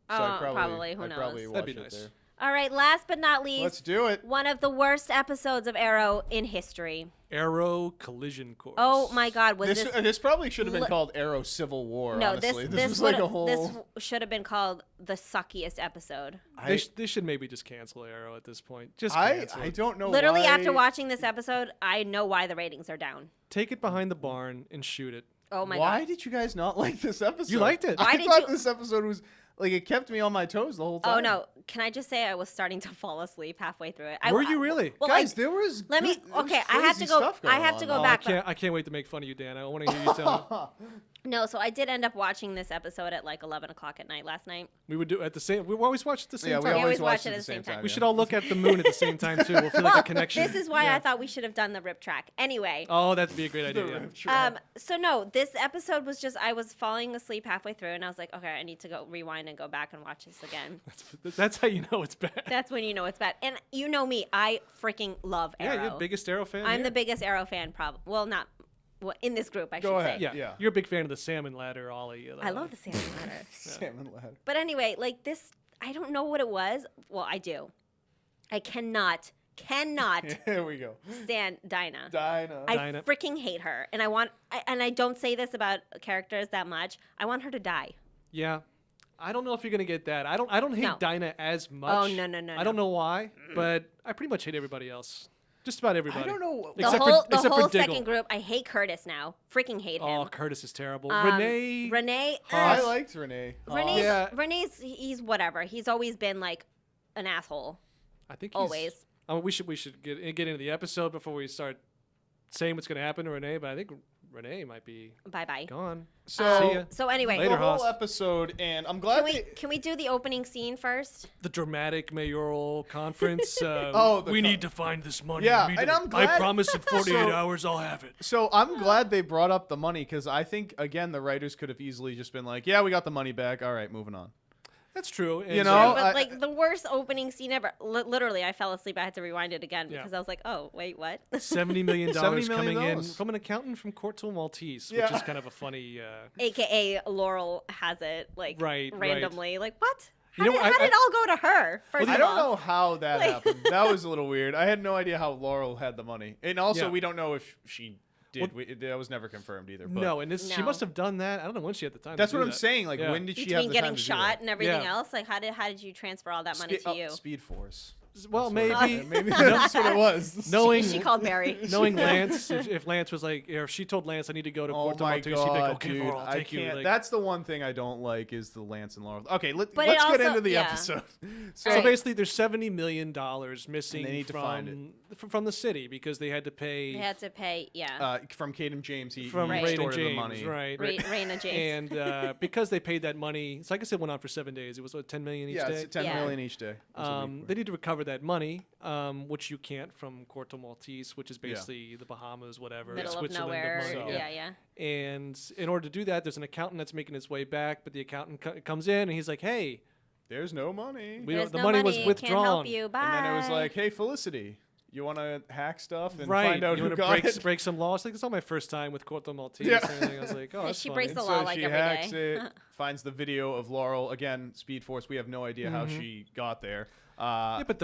So Oh, I'd probably. Who I'd probably knows? watch That'd be it nice. there. All right, last but not least, Let's do it. one of the worst episodes of Arrow in history. Arrow Collision Course. Oh my God, was This this? this probably should have been li- called Arrow Civil War. No, honestly. this was like a would- whole. this should have been called the suckiest episode. They should maybe just cancel Arrow at this point. Just I cancel it. don't know. Literally, why- after watching this episode, I know why the ratings are down. Take it behind the barn and shoot it. Oh my Why God. did you guys not like this episode? You liked it. Why I did thought you- this episode was like it kept me on my toes the whole time. Oh no! Can I just say I was starting to fall asleep halfway through it? Were you really? Well, Guys, like, there was. let me. good- there was Okay, I have to crazy go. stuff I going have on, to go though. back. I can't wait to make fun of you, Dan. I want to hear you tell me. No, so I did end up watching this episode at like 11 o'clock at night last night. We would do it at the same. We always watch at the same Yeah, time. we always watch watch it at the same time. We yeah. should all look at the moon at the same time too. We'll feel like a connection. This is why Yeah. I thought we should have done the rip track. Anyway. Oh, that'd be a great idea. The yeah. rip track. So no, this episode was just I was falling asleep halfway through, and I was like, okay, I need to go rewind and go back and watch this again. That's how you know it's bad. That's when you know it's bad. And you know me, I freaking love Yeah, Arrow. you're the biggest Arrow fan. I'm here. the biggest Arrow fan, probably. Well, not in this group, I Go should ahead. say. Yeah, Yeah. you're a big fan of the salmon ladder, Ollie. I love the salmon ladder. Salmon Lad. But anyway, like this, I don't know what it was. Well, I do. I cannot Here we go. stand Dinah. Dinah. I Dinah. freaking hate her, and I don't say this about characters that much. I want her to die. Yeah, I don't know if you're gonna get that. I don't hate No. Dinah as much. Oh, no. I don't know why, but I pretty much hate everybody else. Just about everybody. I don't know. The Except whole for, except for Diggle. second group, I hate Curtis now. Freaking hate him. Oh, Curtis is terrible. Renee. I liked Renee. Yeah. Renee's he's whatever. He's always been like an asshole. I think Always. I mean, we should get into the episode before we start saying what's going to happen to Renee. But I think Renee might be bye gone. So anyway, Later, the whole Haas. episode, and I'm glad can we do the opening scene first? The dramatic mayoral conference. we need to find this money. Yeah, immediately. and I'm glad- I promise in 48 So- hours I'll have it. So I'm glad they brought up the money because I think again the writers could have easily just been like, yeah, we got the money back. All right, moving on. That's true. And You know, But like the worst opening scene ever. Literally, I fell asleep. I had to rewind it again Yeah. because I was like, "Oh, wait, what?" $70 million $70 million coming in from an accountant from Corto Maltese, Yeah. which is kind of a funny. AKA Laurel has it like Right. randomly. Like what? You How, know, did, how did it all go to her? First I of don't all, know how that Like- happened. That was a little weird. I had no idea how Laurel had the money, and also Yeah. we don't know if she did. That was never confirmed either. But No, and she No. must have done that. I don't know when she had the time. that's to what do I'm that. saying. Like, Yeah. when did she have between the getting time to do shot that? and everything Yeah. else, like how did you transfer all that money to you? Speed Force. Well, That's what maybe maybe that's what it was. knowing She called Barry. knowing Lance, if Lance was like, or if she told Lance, I need to go to Oh Corto my Maltese, she'd be like, god, okay, dude! Laurel, I'll I take you. can't. Like, That's the one thing I don't like is the Lance and Laurel. Okay, let's But it get also- into the yeah. episode. so Alright. basically, there's $70 million missing And they need to find from the city because they had to pay They had to pay, yeah. From Kate and James, he from Right. Rain and extorted the James, money. right? Raina James. And because they paid that money, it's like I said, went on for 7 days. It was what, $10 million each Yeah, day. it's $10 Yeah. million each day. That's what we- They need to recover that money, which you can't from Corto Maltese, which is basically the Bahamas, whatever, Middle of Switzerland. nowhere. So- Yeah. And in order to do that, there's an accountant that's making his way back, but the accountant comes in and he's like, "Hey, There's no money. There's the no money was Can't withdrawn." help you. Bye. And then it was like, hey, Felicity, you want to hack stuff and Right, find out you who wanna got break, it? break some laws. Like it's not my first time with Corto Maltese. Yeah. Or anything. I was like, oh, that's She funny. breaks the And law so like she every hacks day. it, finds the video of Laurel. Again, Speed Force. We have no idea how she got there. Yeah, but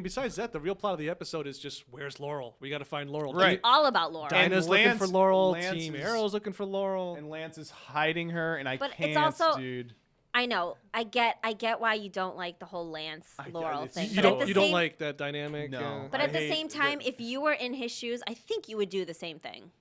besides that, the real plot of the episode is just where's Laurel? We got to find Laurel. Right. All about Laurel. And Dinah's looking Lance- for Laurel. Lance Team is- Arrow's looking for Laurel. And Lance is hiding her, and I But it's can't, also- dude. I know. I get why you don't like the whole Lance Laurel it's- thing. You but at don't the you don't same- like that dynamic? No. But I at the hate same time, that- if you were in his shoes, I think you would do the same thing.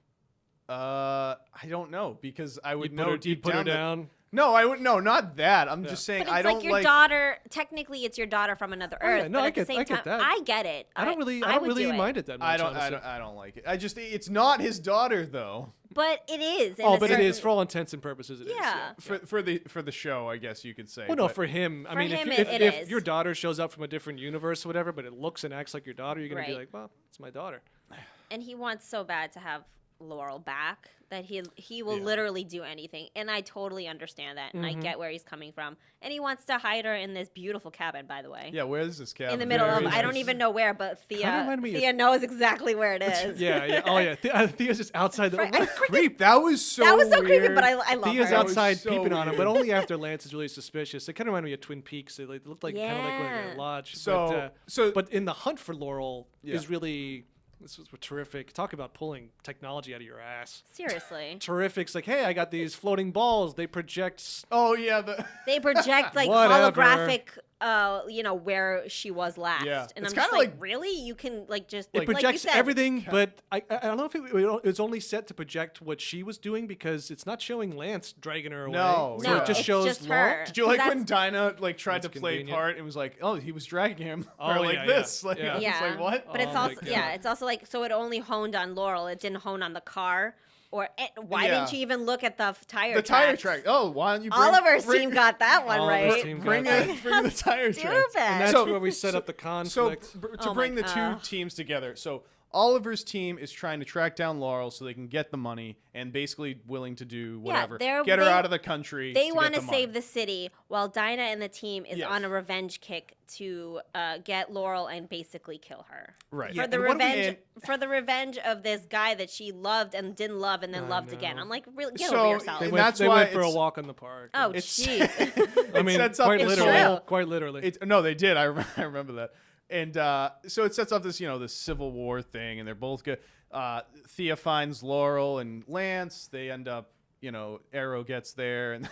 I don't know because I would You'd know put her, deep you'd put her down. down. No, I would no, not that. I'm just saying But it's I don't like your daughter. Technically, it's your daughter from another Oh, yeah. Earth. No, but I at the get- same I get time, that. I get it. I don't would really do it. mind it that much. I honestly. don't like it. I just it's not his daughter though. But it is. in Oh, a but it is certain- for all intents and purposes. It is. Yeah. For the show, I guess you could say. Well, no, but- for him. I For mean, him, if it if is. your daughter shows up from a different universe or whatever, but it looks and acts like your daughter, you're gonna be Right. like, well, it's my daughter. And he wants so bad to have Laurel back that he will literally do anything, and I totally understand that, and I get where he's coming from. And he wants to hide her in this beautiful cabin, by the way. Yeah, where's this cabin? In the middle of, Very I don't nice. even know where, but reminded me Thea knows exactly where it is. Yeah. Oh, yeah. Thea's just outside the. Right, I creep. That was so. that was so creepy, weird. but I love Thea's her. That was outside so peeping on him, but weird. only after Lance is really suspicious. It kind of reminded me of Twin Peaks. It looked like kind of like Yeah. a lodge. So- but in the hunt for Laurel Yeah. is really. This was terrific. Talk about pulling technology out of your ass. Seriously. Terrific. It's like, hey, I got these floating balls. They project. Oh yeah, the They project like Whatever. holographic, where she was last. Yeah. And It's I'm just kinda like, like- really? You can like just It like you projects said, everything, but I don't know if it was only set to project what she was doing because it's not showing Lance dragging her away. No, so No, it just it's just just Laurel. her. Did you like That's- when Dinah tried to That's play convenient. part and was like, oh, he was dragging him, Oh, or like yeah, this, yeah. like Yeah. I was Yeah. like what? But it's Oh my also God. it's also like so it only honed on Laurel. It didn't hone on the car. Or why Yeah. didn't you even look at the tire? The tire tracks? track. Oh, why don't you bring Oliver's bring, team got that one Oliver's right. team got bring that. the bring the tire tracks? Stupid. And that's So- where we set up the So conflict. to Oh bring my- the two teams together, so Oliver's team is trying to track down Laurel so they can get the money and basically willing to do whatever, get her they- out of the country. They to want get to the save money. the city, while Dinah and the team is Yes. on a revenge kick to get Laurel and basically kill her. Right. Yeah, For the and what do we- revenge, for the revenge of this guy that she loved and didn't love and then loved again. know. I'm like, really, get So, over yourself. and They that's went why for a it's- walk in the park. Oh, It's- jeez. I mean, sets up quite this literally. whole- Quite literally. No, they did. I remember that. And so it sets up this, this Civil War thing, and they're both good. Thea finds Laurel and Lance. They end up, Arrow gets there, and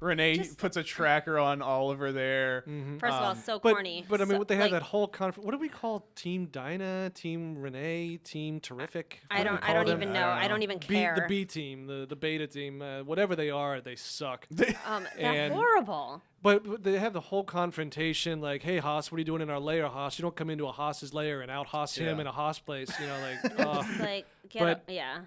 Renee puts a tracker on Oliver there. First of all, so corny. But I mean, so, they had that whole what do we call Team Dinah, Team Renee, Team Terrific? I don't even know. I don't even care. The B team, the beta team, whatever they are, they suck. They're horrible. But they have the whole confrontation, like, "Hey, Haas, what are you doing in our lair, Haas? You don't come into a Haas's lair and out Haas him in a Haas place, you know, like." It's like, yeah.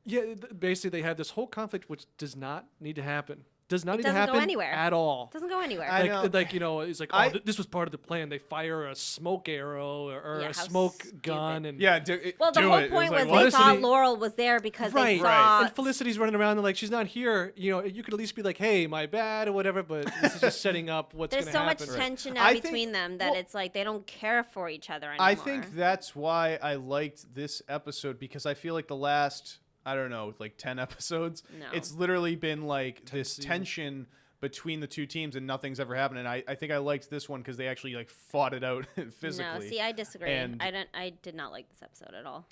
Yeah, basically they have this whole conflict which does not need to happen. Does not need to doesn't happen go anywhere. at all. Doesn't go anywhere. Like you know, it's like this was part of the plan. They fire a smoke arrow or a smoke gun, and the whole point was they thought Laurel was there because they saw. And Felicity's running around and like she's not here. You know, you could at least be like, "Hey, my bad" or whatever. But this is just setting up what's going to happen. There's so much tension now between them that it's like they don't care for each other anymore. I think that's why I liked this episode, because I feel like the last, I don't know, like 10 episodes, it's literally been like this tension between the two teams and nothing's ever happened. And I think I liked this one because they actually like fought it out physically. No, see, I disagree. I did not like this episode at all.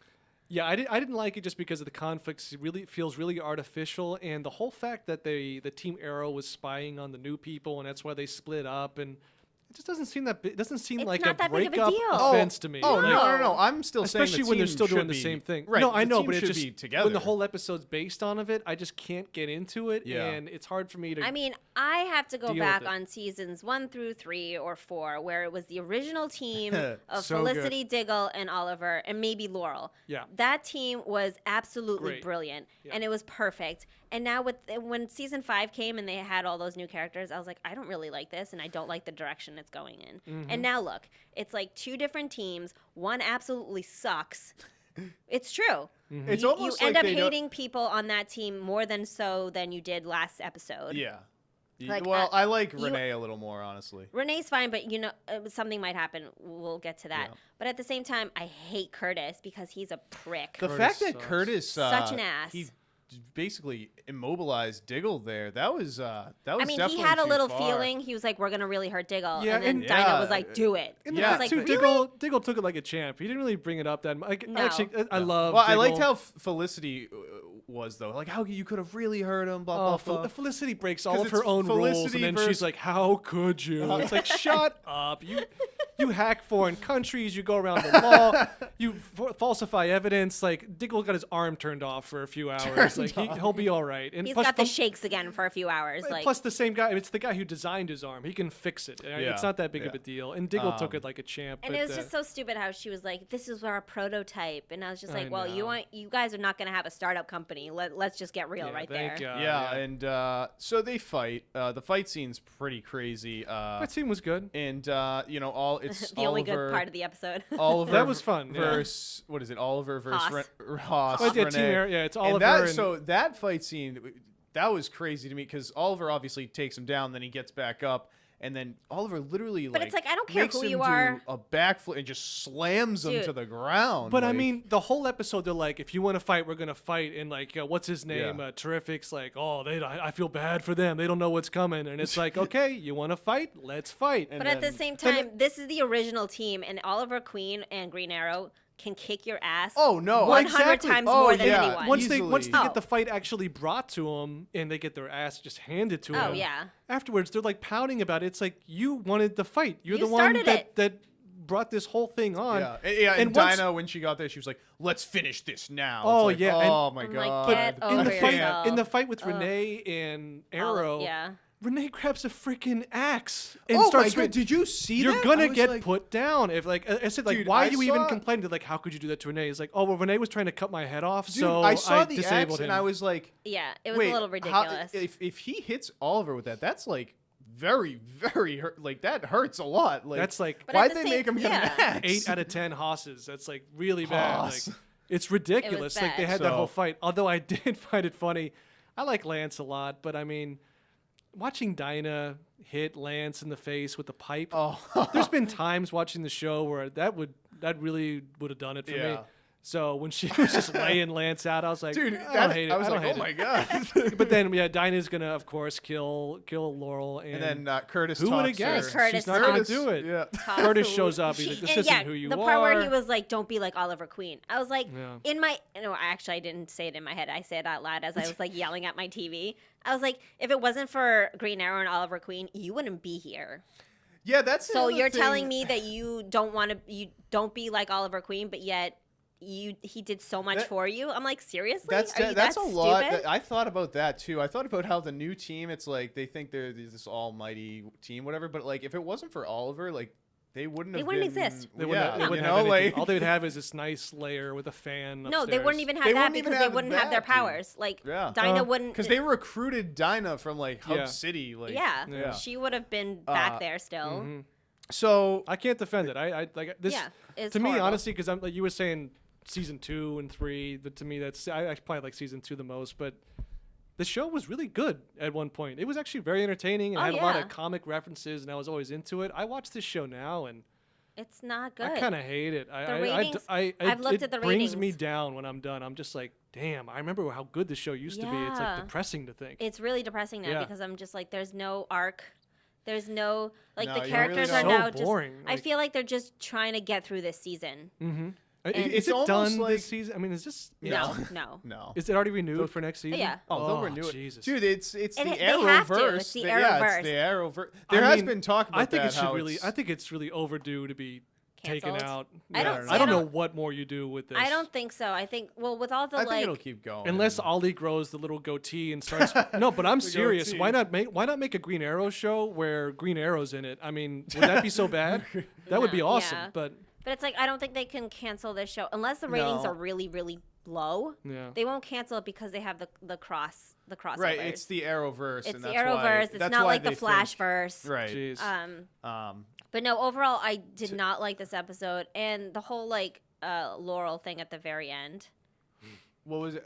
Yeah, I didn't like it just because of the conflicts. It really feels really artificial, and the whole fact that the Team Arrow was spying on the new people, and that's why they split up, and it just doesn't seem that. It doesn't seem like a breakup offense to me. Oh, no. I'm still saying especially when they're still doing the same thing. Right. No, I know, but it it's just together. When the whole episode's based on it, I just can't get into it, and it's hard for me to. I mean, I have to go back on seasons 1 through 3 or 4, where it was the original team of Felicity, Diggle, and Oliver, and maybe Laurel. Yeah, that team was absolutely brilliant, and it was perfect. And now when season 5 came and they had all those new characters, I was like, I don't really like this, and I don't like the direction it's going in. And now look, it's like 2 different teams. One absolutely sucks. It's true. It's almost you end like up hating people on that team more than you did last episode. Yeah. Like, I like Renee a little more, honestly. Renee's fine, but something might happen. We'll get to that. Yeah. But at the same time, I hate Curtis because he's a prick. The fact that Curtis such an ass. He basically immobilized Diggle there. That was definitely he had a little far. feeling. He was like, we're going to really hurt Diggle. And then Dinah was like, do it. And I was like, really? Diggle took it like a champ. He didn't really bring it up that much. No. Actually, I love Well, Diggle. I liked how Felicity was, though. Like, how you could have really hurt him, blah, blah, blah. Felicity breaks all of her own rules, and then she's like, how could you? It's like, shut up. You hack foreign countries. You go around the law. You falsify evidence. Like, Diggle got his arm turned off for a few hours. Like, he'll be all right. And he's got the shakes again for a few hours. Plus, the same guy. It's the guy who designed his arm. He can fix it. It's not that big of a deal. And Diggle took it like a champ. And it was just so stupid how she was like, "This is our prototype," and I was just like, "Well, you guys are not going to have a startup company. Let's just get real there." And so they fight. The fight scene's pretty crazy. That scene was good. And it's the only good part of the episode. Oliver that was fun. Versus what is it? Oliver versus Haas. Renee. It's Oliver. So that fight scene, that was crazy to me because Oliver obviously takes him down, then he gets back up, and then Oliver literally but it's like, I don't care who you are, a backflip and just slams him to the ground. But I mean, the whole episode they're like, if you want to fight, we're gonna fight. And like, what's his name? Terrific's like, I feel bad for them. They don't know what's coming. And it's like, okay, you want to fight? Let's fight. But at the same time, this is the original team, and Oliver Queen and Green Arrow can kick your ass 100 times more than anyone. Once they get the fight actually brought to them and they get their ass just handed to them. Afterwards, they're like pouting about it. It's like, you wanted the fight. You're the one that brought this whole thing on. And Dinah, when she got there, she was like, let's finish this now. Oh, like, oh my God. But in the fight with Renee and Arrow, Renee grabs a freaking axe and starts. My God, did you see that? You're gonna get put down. If I said, dude, why are you even complaining? Like, how could you do that to Renee? It's like, oh, well, Renee was trying to cut my head off, so I saw the disabled axe him. and I was like, it was a little ridiculous. If he hits Oliver with that, that's like very, very hurt. Like, that hurts a lot. Like, that's like, why'd they make him get an axe? 8 out of 10 hosses. That's like really bad. Like, it's ridiculous. Like, they had that whole fight. Although I did find it funny. I like Lance a lot, but I mean, watching Dinah hit Lance in the face with the pipe. There's been times watching the show where that really would have done it for me. So when she was just laying Lance out, I was like, Dude, I don't hate it. I was like, hate oh it. my god. But then, Dinah's gonna, of course, kill Laurel, And then Curtis who would talks have guessed? her. Curtis She's not gonna talks. do it. Yeah. Curtis shows up. He's like, this isn't who you the are. part where he was like, "Don't be like Oliver Queen." I was like, Yeah. actually, I didn't say it in my head. I said it out loud as I was like yelling at my TV. I was like, if it wasn't for Green Arrow and Oliver Queen, you wouldn't be here. Yeah, that's So another you're thing. telling me that you don't be like Oliver Queen, but yet he did so much for you. I'm like, seriously? That's Are you that's that a lot. stupid? I thought about that too. I thought about how the new team, it's like they think they're this almighty team, whatever. But like, if it wasn't for Oliver, like they wouldn't exist. They Yeah, wouldn't, you have know, anything. like All they would have is this nice layer with a fan. No, they upstairs. wouldn't even have They that wouldn't even because they have wouldn't have their that, dude. powers. Like, Yeah. Dinah wouldn't. because they recruited Dinah from like Hub Yeah. City. Like, yeah, she would have been back there still. Mhm. So I can't defend it. I like this. Yeah, it's to me, horrible. honestly, because I'm like you were saying, season 2 and 3. But to me, I probably like season 2 the most. But the show was really good at one point. It was actually very entertaining and had a lot yeah. of comic references, and I was always into it. I watched this show now, and It's not good. I kind of hate it. I've looked at the It brings ratings. me down when I'm done. I'm just like, damn, I remember how good the show used to be. It's like Yeah. depressing to think. It's really depressing now Yeah. because I'm just like, there's no arc. There's no No, the you really characters don't. are So now boring, just. I like- feel like they're just trying to get through this season. Mm-hmm. And Is it's it almost done like- this season? I mean, is this? No, Yeah. no. no. Is it already renewed for next season? Yeah. Oh, they'll renew it. Jesus. Dude, it's And the they have to. Arrowverse. It's the Yeah, Arrowverse. it's the Arrowverse. I There has mean, been talk about I think that. it should how really. it's- I think it's really overdue to be taken Canceled? out. I don't- I don't I know don't- what more you do with this. I don't think so. I think with all the I think like. it'll keep going. Unless Ollie grows the little goatee and starts. No, but I'm serious. goatee. Why not make a Green Arrow show where Green Arrow's in it? I mean, would that be so bad? That would be No, awesome. yeah. But But it's like I don't think they can cancel this show unless the ratings No. are really, really low. yeah. They won't cancel it because they have the crossovers. right, it's the Arrowverse. It's and the that's why- Arrowverse. It's that's not why like the they think- Flashverse. Right. Jeez. But no, overall, I did not like this episode, and the whole like Laurel thing at the very end. What was it?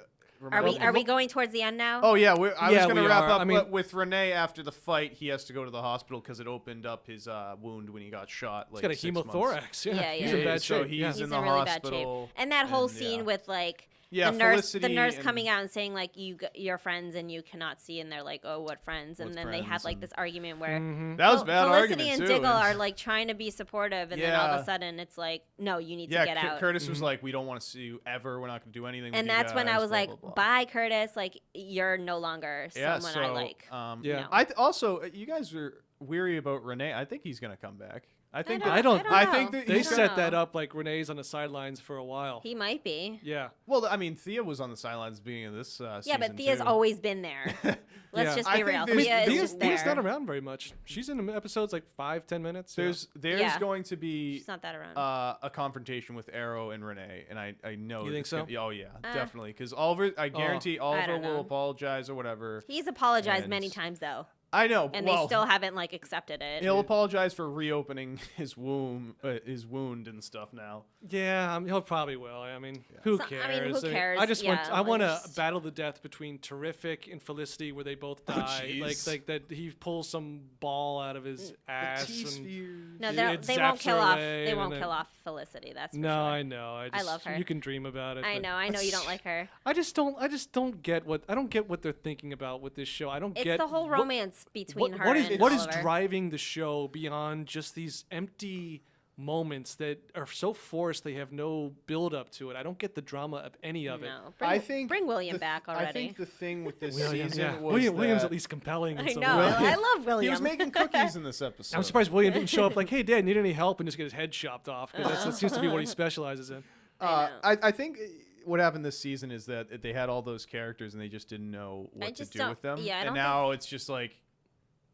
Are we going towards the end now? Oh yeah, I was Yeah, gonna we wrap are. up I mean- but with Renee after the fight. He has to go to the hospital because it opened up his wound when he got shot. Like, He's got a 6 months. hemothorax. Yeah, Yeah, he's yeah. in bad So shape. he's yeah. He's in in the really hospital, bad shape. And that whole and, scene yeah. with like Yeah, the nurse Felicity coming out and saying like you're friends and you cannot see, and they're like, oh, what friends? And What's then they had friends like and- this argument where That was a bad Felicity argument and too. Diggle are like trying to be supportive, and then all of Yeah. a sudden it's like, no, you need yeah, to get out. Curtis was like, "We don't want to see you ever. We're not going to do anything." And with you that's when I guys, was blah, like, blah, blah." bye, Curtis. Like, you're no longer Yeah, someone so I like. Yeah. you know. also you guys were weary about Renee. I think he's going to come back. I think. I don't- I think that They he's don't set know. that up like Renee's on the sidelines for a while. He might be. Yeah. Well, I mean, Thea was on the sidelines at the beginning of this Yeah, season but Thea's too. always been there. Let's Yeah. just I be think real. there's- Thea is Thea's- just Thea's there. not around very much. She's in episodes like 5-10 minutes. There's Yeah. going to be She's not that around. a confrontation with Arrow and Renee, and I know. You think it's so? gonna be- oh yeah, definitely. Because Oliver, I guarantee Oliver don't will know. apologize or whatever. He's apologized and- many times though, I know, and well, they still haven't like accepted it. he'll apologize for reopening his wound and stuff now. Yeah, he'll probably will. I mean, who So- cares? I mean, who cares? I just want Yeah, I like, want a just- battle to death between Terrific and Felicity where they both die. jeez. like that he pulls some ball out of his ass. No, it they won't zaps her kill off. away They and won't then- kill off Felicity. That's for No, sure. I know. I love her. You can dream about it. I but know. I know you don't like her. I just don't get what they're thinking about with this show. I don't It's get the whole what- romance between her what is and what is Oliver. driving the show beyond just these empty moments that are so forced they have no build up to it. I don't get the drama of any of it. No, I think bring William the- back I already. think the thing with this William, season yeah. was William's that at least compelling. In I some know. way. I love he William. was making cookies in this episode. I'm surprised William didn't show up like, "Hey, Dad, need any help?" and just get his head chopped off because that seems to be what he specializes in. I think what happened this season is that they had all those characters and they just didn't know what to just do don't- with them. yeah, I and don't now it's just like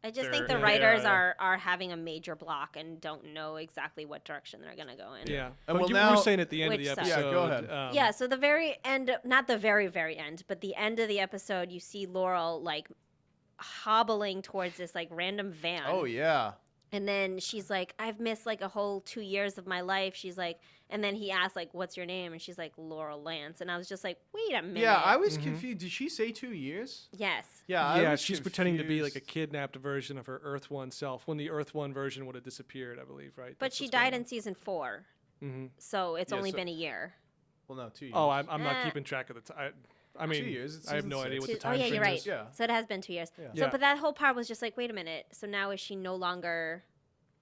I just think they're- the writers yeah. are having a major block and don't know exactly what direction they're gonna go in. Yeah, And but well, you now- were saying at the end of the Which sucks. episode. Yeah, go ahead. Yeah, so the very end, not the very, very end, but the end of the episode, you see Laurel like hobbling towards this like random van. oh yeah. And then she's like, I've missed like a whole 2 years of my life. She's like, and then he asked like, what's your name? And she's like, Laurel Lance. And I was just like, wait a minute. Yeah, I was confused. Did she say 2 years? Yes. Yeah, I Yeah, was she's pretending to be like a confused. kidnapped version of her Earth One self when the Earth One version would have disappeared, I believe, right? But she died in season 4. Mm-hmm. So it's Yeah, only so- been a year. Well, no, 2 years. Oh, I'm not keeping track of the time. I mean, 2 years. I have no idea what the Oh time yeah, frame you're right. is. Yeah. So it has been 2 years. Yeah. So, Yeah. but that whole part was just like, wait a minute. So now is she no longer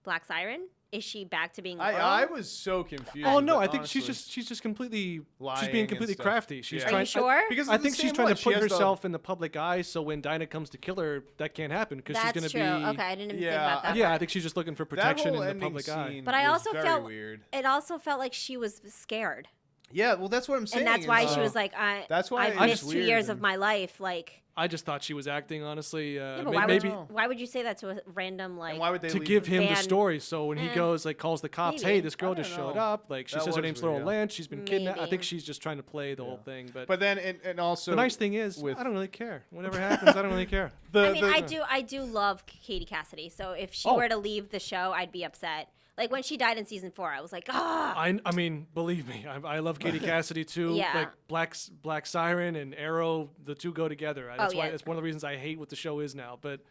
Black Siren? Is she back to being? I was so confused. Oh no, but I think she's honestly, just completely lying she's being and completely stuff. crafty. She's Yeah. Are trying. you sure? because I it's think the she's same trying one. to She put has the- herself in the public eye, so when Dinah comes to kill her, that can't happen because she's That's going to true. be. Okay, I didn't even think Yeah, about that. Yeah, part. I think she's just looking for that protection whole in the ending public eye. scene But I was also very felt weird. it also felt like she was scared, Yeah, well, that's what I'm saying. and that's why is, she was like, that's why I've it's missed 2 weird years of and- my life. Like, I just thought she was acting, honestly. yeah, but Maybe why would you say that to a random like? And why would they to leave give him the Van- story, so when he Eh, goes, like, calls the cops, maybe. hey, this girl I don't just showed know. up. Like, she That says her was name's weird, Laurel yeah. Lynch. She's been kidnapped. I think Maybe. she's just trying to play the whole thing. But then, and also, the nice thing is, with I don't really care. Whatever happens, I don't really care. I mean, I do love Katie Cassidy. So if she Oh. were to leave the show, I'd be upset. Like when she died in season 4, I was like, ah. I mean, believe me, I love Katie Cassidy too. Yeah. Like Black Siren and Arrow, the two go together. That's why yeah. it's one of the reasons I hate what the show is now. But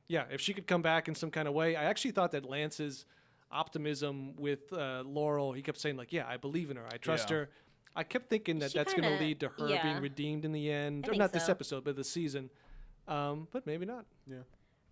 yeah, if she could come back in some kind of way, I actually thought that Lance's optimism with Laurel, he kept saying like, yeah, I believe in her, I trust Yeah. her. I kept thinking that She that's going to kinda- lead to her yeah. being redeemed in the end. I Or think not this so. episode, but the season. But maybe not. Yeah.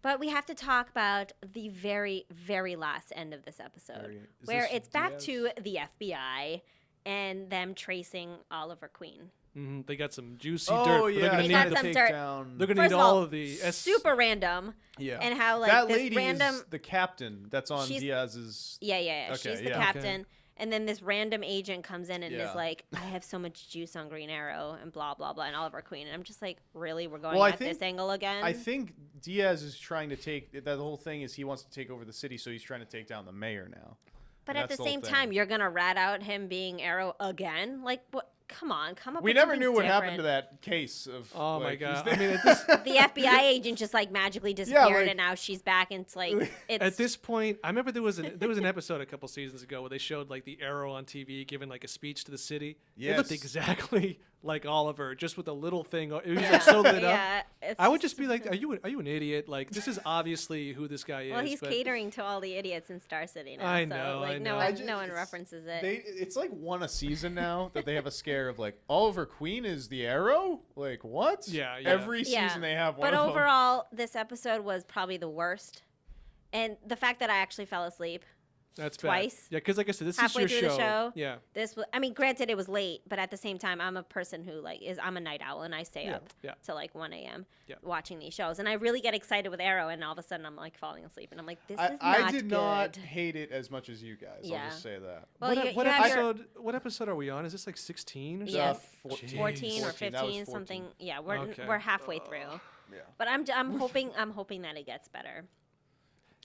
But we have to talk about the very, very last end of this episode, Is where this it's back Diaz? to the FBI and them tracing Oliver Queen. They got some juicy Oh dirt. But yeah, they're going They to got need some the, dirt. they're going to First need of all all, of the super random. Yeah. And how like that this lady random. is the captain. That's on She's- Diaz's. Yeah. Okay, She's the yeah. captain. And then this random agent comes in and Yeah. is like, I have so much juice on Green Arrow and blah, blah, blah, and Oliver Queen. And I'm just like, really? We're going Well, I at think- this angle again? I think Diaz is trying to take that. The whole thing is he wants to take over the city, so he's trying to take down the mayor now. But And at the that's the whole same thing. time, you're going to rat out him being Arrow again? Like, what? Come on, come up We with never something knew what happened to different. that case of. Oh my like, god! he's I mean, at this, The FBI agent just like magically disappeared, like- and now she's back. And it's like it's at this point, I remember there was an episode a couple seasons ago where they showed like the Arrow on TV giving like a speech to the city. It looked Yes. exactly like Oliver, just with a little thing. It was yeah, like so lit up. yeah, it's I would just be like, "Are you an idiot? Like this is obviously who this guy is." well, he's but catering to all the idiots in Star City now. I so know, like I no know. one, I just- no one it's- references it. It's like one a season now that they have a scare of like Oliver Queen is the Arrow. Like what? Yeah, yeah. Every Yeah. season they have one. But of overall, this episode was probably the worst. And the fact that I actually fell asleep That's twice. bad. Yeah, because like I said, this Halfway is your through the show. Yeah. this was, I mean, granted it was late, but at the same time, I'm a person who like I'm a night owl and I stay Yeah, up yeah. till like 1 a.m. Yeah. watching these shows. And I really get excited with Arrow, and all of a sudden I'm like falling asleep, and I'm like, this them. is I not did good. not hate it as much as you guys. Yeah. I'll just say that. Well, what you what have your- what episode are we on? Is this like 16 or something? Yes, 14. 14 or 14, that was 15, 14. something. Yeah, we're Okay. we're halfway through. Yeah. But I'm hoping that it gets better.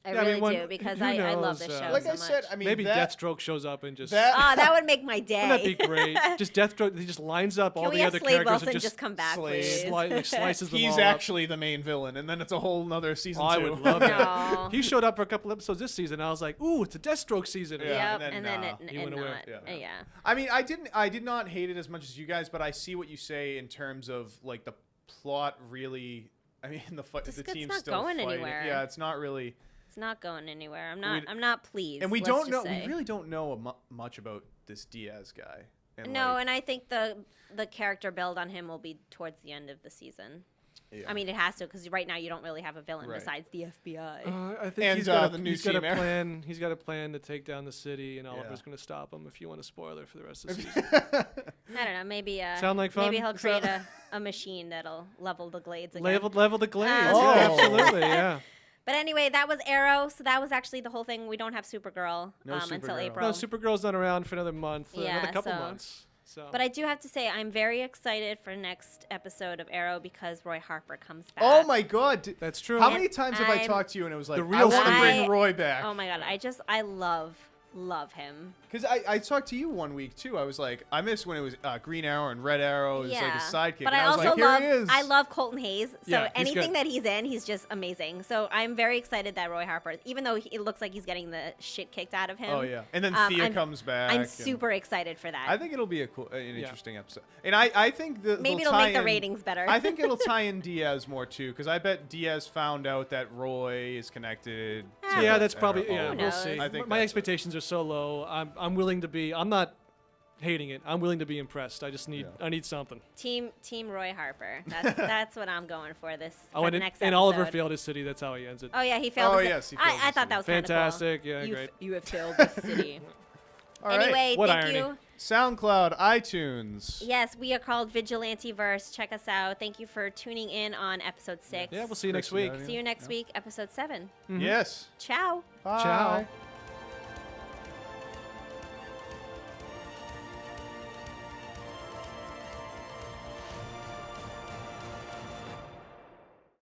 I Yeah, I mean, really when- do because who I love knows, this show Like so I said, much. I mean Maybe that, Deathstroke shows up and just. that Oh, that would make my day. Wouldn't that be great? Just Deathstroke, he just lines up all Can we the have other Slade characters Wilson and just come back, Slade. please? slices them he's all up. actually the main villain, and then it's a whole nother season. Oh, I two. would love that. No. He showed up for a couple episodes this season. I was like, "Ooh, it's a Deathstroke season." Yeah. Yep, and and then, then nah, it he and went away. not. Yeah. Yeah. I mean, I did not hate it as much as you guys, but I see what you say in terms of like the plot. Really, I mean, the Just- the it's team's not still going fighting. anywhere. Yeah, it's not really. It's not going anywhere. We- I'm not pleased. And we let's don't just know. say. We really don't know much about this Diaz guy. And No, like, and I think the character build on him will be towards the end of the season. yeah. I mean, it has to because right now you don't really have a villain Right. besides the FBI. I think And, he's got the a, new he's got a team era. plan. He's got a plan to take down the city, and Yeah. Oliver's going to stop him. If you want a spoiler for the rest of the season, I don't know. Maybe Sound like maybe fun? he'll create a machine that'll level the glades again. level the glades. Oh. Yeah, absolutely, yeah. But anyway, that was Arrow. So that was actually the whole thing. We don't have Supergirl No until Supergirl. April. No, Supergirl's not around for another month, Yeah, another couple so- months. So. But I do have to say, I'm very excited for next episode of Arrow because Roy Harper comes back. Oh my God! That's true. How And many times have I I'm- talked to you and it was like, The I real want to Steve. bring Roy back? Oh my God. I love him. Because I talked to you one week too. I was like, I miss when it was Green Arrow and Red Arrow as like a sidekick. But and I was also like, Here love he is. I love Colton Hayes. So Yeah, he's anything good. that he's in, he's just amazing. So I'm very excited that Roy Harper, even though it looks like he's getting the shit kicked out of him. Oh yeah, and then Thea I'm- comes back. I'm and- super excited for that. I think it'll be an interesting episode, and I think that Maybe they'll it'll make tie the in- ratings better. I think it'll tie in Diaz more too, because I bet Diaz found out that Roy is connected. to Yeah, that's probably Arrow. yeah. Who We'll knows? see. I think My that's it. expectations are so low. I'm willing to be. I'm not hating it. I'm willing to be impressed. I just need I need something. Team Roy Harper. That's what I'm going for this. Oh, for and, the next and episode. Oliver failed his city. That's how he ends it. Oh yeah, he failed. Oh his yes, he failed I thought that was fantastic. Kinda cool. Yeah, great. You have failed the city. All right. Anyway, What thank irony. you. SoundCloud, iTunes. Yes, we are called Vigilante-Verse. Check us out. Thank you for tuning in on episode 6. Yeah, we'll see you next week. Personality. See you next week, episode 7. Yes. Ciao. Bye. Ciao.